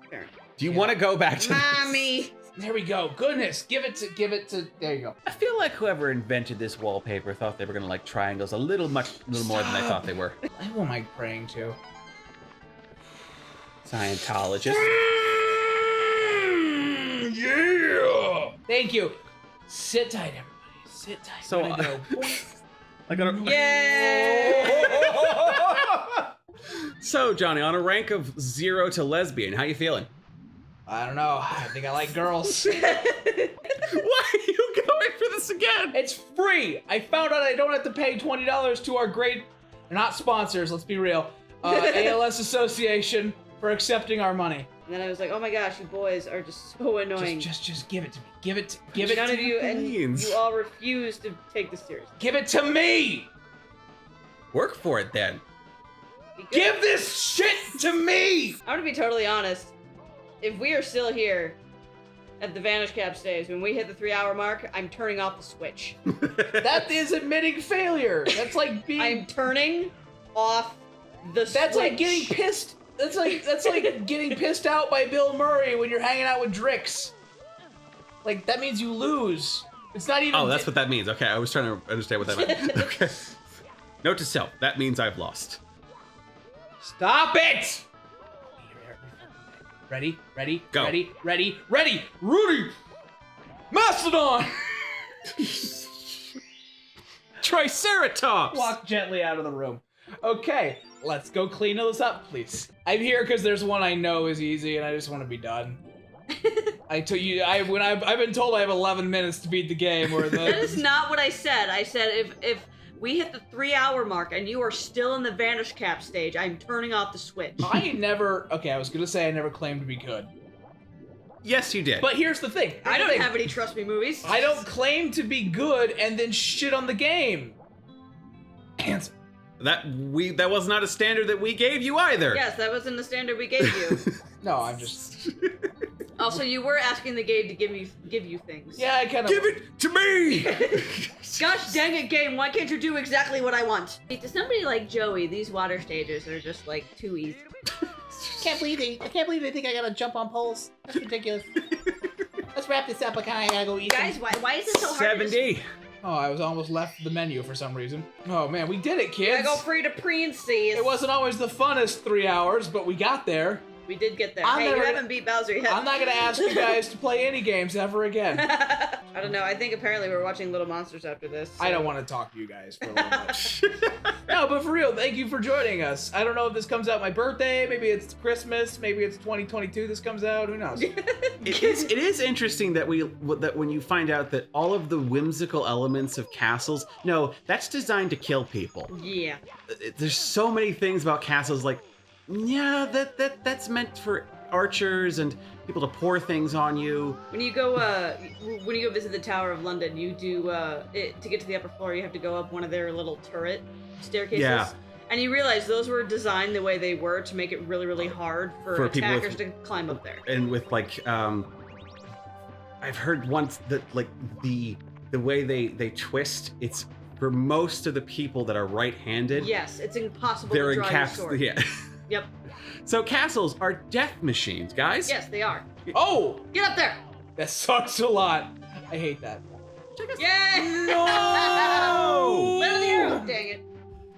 Fair. Do you want to go back to Mommy! There we go. Goodness. Give it to. There you go. I feel like whoever invented this wallpaper thought they were gonna like triangles a little more than they thought they were. Who am I praying to? Scientologist. Yeah. Thank you. Sit tight, everybody. Sit tight. So, I'm gonna go. I gotta. Yay! So, Johnny, on a rank of 0 to lesbian, how you feeling? I don't know. I think I like girls. Why are you going for this again? It's free. I found out I don't have to pay $20 to our great, they're not sponsors, let's be real, ALS Association for accepting our money. And then I was like, oh my gosh, you boys are just so annoying. Just give it to me. Give it None to of you, and Beans. you all refuse to take this seriously. Give it to me. Work for it then. Be good. Give this shit to me. I'm gonna be totally honest. If we are still here at the Vanish Cap stage, when we hit the 3-hour mark, I'm turning off the Switch. That is admitting failure. That's like being. I'm turning off the Switch. That's like getting pissed. That's like getting pissed out by Bill Murray when you're hanging out with Drix. Like that means you lose. It's not even. Oh, that's what that means. Okay, I was trying to understand what that meant. Okay. Note to self, that means I've lost. Stop it! Ready? Go. Ready? Rudy! Mastodon! Triceratops! Walk gently out of the room. Okay, let's go clean this up, please. I'm here because there's one I know is easy and I just want to be done. I've been told I have 11 minutes to beat the game. That is not what I said. I said if we hit the 3-hour mark and you are still in the Vanish Cap stage, I'm turning off the Switch. I was gonna say I never claimed to be good. Yes, you did. But here's the thing. I don't have any Trust Me movies. I don't claim to be good and then shit on the game. Answer. That was not a standard that we gave you either. Yes, that wasn't the standard we gave you. No, I'm just. Also, you were asking the game to give you things. Yeah, I kind of. Give it to me! Gosh dang it, game! Why can't you do exactly what I want? To somebody like Joey, these water stages are just like too easy. I can't believe they think I gotta jump on poles. That's ridiculous. Let's wrap this up. I gotta go eat. Guys, why is it so hard? 70. Oh, I was almost left the menu for some reason. Oh man, we did it, kids. I go free to preensies. It wasn't always the funnest 3 hours, but we got there. We did get there. I'm Hey, never you gonna- haven't beat Bowser yet. I'm not gonna ask you guys to play any games ever again. I don't know. I think apparently we're watching Little Monsters after this. I don't want to talk to you guys for a little bit. No, but for real, thank you for joining us. I don't know if this comes out my birthday, maybe it's Christmas, maybe it's 2022 this comes out, who knows? It is interesting that when you find out that all of the whimsical elements of castles, no, that's designed to kill people. Yeah. There's so many things about castles like, yeah, that's meant for archers and people to pour things on you. When you go visit the Tower of London, you do to get to the upper floor, you have to go up one of their little turret staircases. Yeah. And you realize those were designed the way they were to make it really, really hard for attackers to climb up there. And with like, I've heard once that like the way they twist, it's for most of the people that are right-handed. Yes, it's impossible they're to draw in your sword. Yeah. Yep. So castles are death machines, guys. Yes, they are. Oh! Get up there! That sucks a lot. I hate that. Yay! No! Let the arrow! Dang it.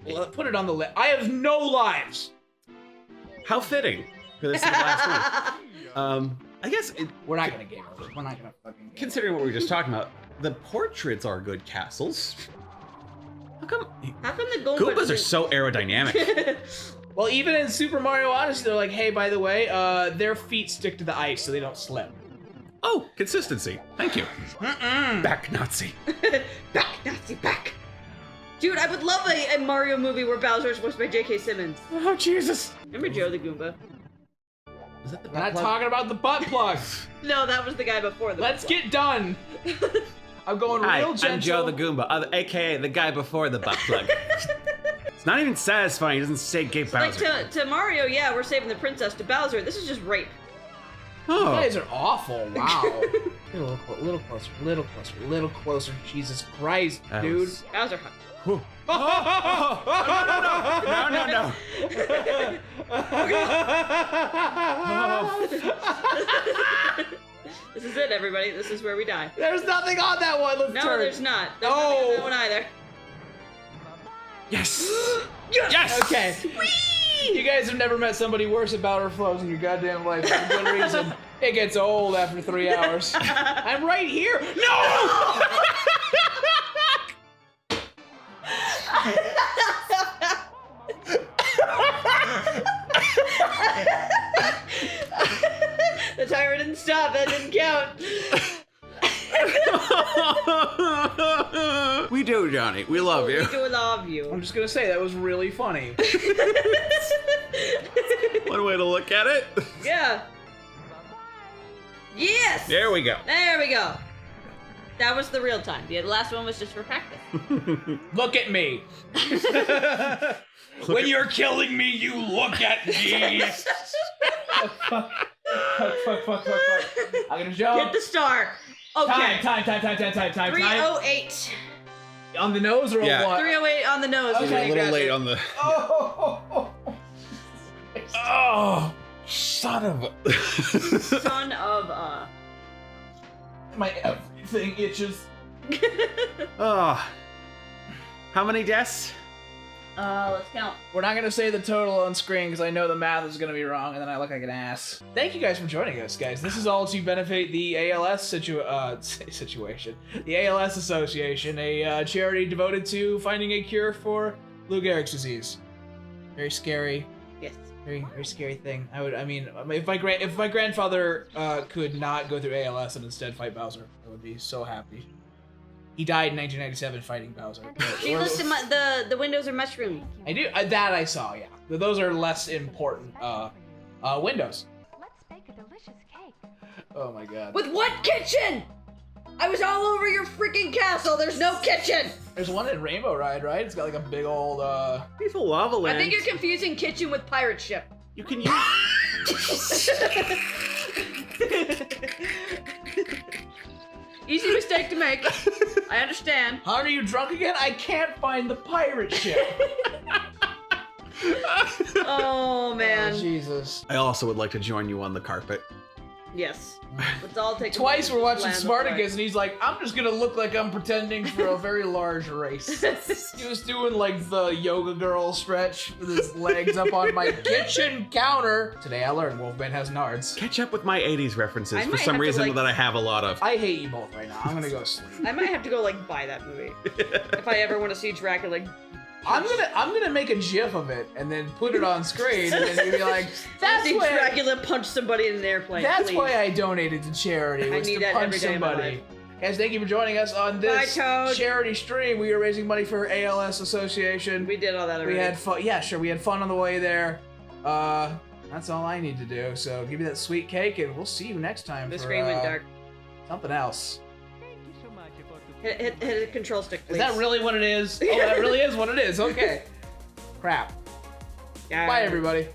Well, put it on the list. I have no lives. How fitting for this is the last one. I guess We're not gonna game over. We're not gonna fucking game considering what we were just talking about, the portraits are good castles. How come the Goombas are so aerodynamic? Well, even in Super Mario Odyssey, they're like, hey, by the way, their feet stick to the ice so they don't slip. Oh, consistency. Thank you. Back Nazi. Back, Nazi, back! Dude, I would love a Mario movie where Bowser is voiced by J.K. Simmons. Oh, Jesus. Remember Joe the Goomba? Is that the We're not talking about the butt plug. No, that was the guy before the Let's butt plug. get done. I'm going Hi, real gentle. I'm Joe the Goomba, aka the guy before the butt plug. It's not even satisfying. It doesn't say gay Bowser. Like to Mario, yeah, we're saving the princess. To Bowser, this is just rape. You Oh. guys are awful. Wow. little closer. Jesus Christ, That dude. was- Bowser. Whew. No. This is it, everybody. This is where we die. There's nothing on that one. Let's No, turn. there's not. There's Oh. nothing on that one either. Yes. Yes. Okay. You guys have never met somebody worse at Bowser Flows in your goddamn life for good reason. It gets old after 3 hours. I'm right here. No! The timer didn't stop. That didn't count. We do, Johnny. We love you. We do love you. I'm just gonna say that was really funny. One way to look at it. Yeah. Yes. There we go. There we go. That was the real time. The last one was just for practice. Look at me. When you're killing me, you look at me. Fuck. I'm gonna jump. Get the star. Okay. Time. 308. On the nose or Yeah. what? 308 on the nose. Okay. You're a little Gotcha. late on the. Oh, son of a. Son of a. My everything itches. Oh. How many deaths? Let's count. We're not gonna say the total on screen because I know the math is gonna be wrong, and then I look like an ass. Thank you guys for joining us, guys. This is all to benefit the ALS situation, the ALS Association, a charity devoted to finding a cure for Lou Gehrig's disease. Very scary, Yes. very scary thing. I mean, if my grandfather could not go through ALS and instead fight Bowser, I would be so happy. He died in 1997 fighting Bowser. See, listen, the windows are mushroom. I do. That I saw, yeah. Those are less important windows. Let's bake a delicious cake. Oh my god. With what kitchen? I was all over your freaking castle. There's no kitchen. There's one in Rainbow Ride, right? It's got like a big old, Beautiful lava land. I think you're confusing kitchen with pirate ship. You can use. Easy mistake to make. I understand. Are you drunk again? I can't find the pirate ship. Oh man. Oh, Jesus. I also would like to join you on the carpet. Yes. Let's all take. Twice we're watching land Spartacus and he's like, I'm just gonna look like I'm pretending for a very large race. He was doing like the yoga girl stretch with his legs up on my kitchen counter. Today I learned Wolfman has nards. Catch up with my 80s references I for might some have to, reason like- that I have a lot of. I hate you both right now. I'm gonna go sleep. I might have to go like buy that movie if I ever want to see Dracula. Like, I'm gonna make a GIF of it and then put it on screen and then you'll be like, that's see why Dracula punch somebody in an airplane. that's please. why I donated to charity. I Was need to that punch every day of my somebody. life. Guys, thank you for joining us on this Bye, Toad. charity stream. We are raising money for ALS Association. We did all that already. We had fun. Yeah, sure. We had fun on the way there. That's all I need to do. So give me that sweet cake, and we'll see you next time. The for, screen went dark. Something else. Hit a control stick, please. Is that really what it is? Oh, that really is what it is. Okay. Crap. Yeah. Bye, everybody.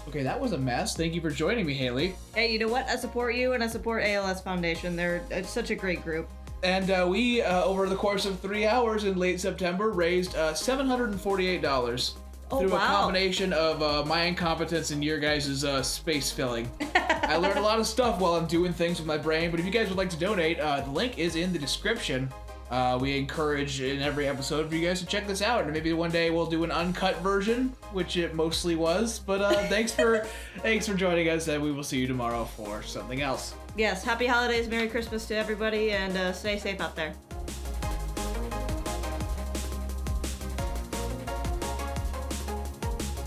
Okay, that was a mess. Thank you for joining me, Haley. Hey, you know what? I support you, and I support ALS Foundation. It's such a great group. And we, over the course of 3 hours in late September, raised $748 through a combination of my incompetence and your guys' space filling. I learned a lot of stuff while I'm doing things with my brain, but if you guys would like to donate, the link is in the description. We encourage in every episode for you guys to check this out, and maybe one day we'll do an uncut version, which it mostly was. But thanks for joining us, and we will see you tomorrow for something else. Yes, happy holidays, Merry Christmas to everybody, and stay safe out there.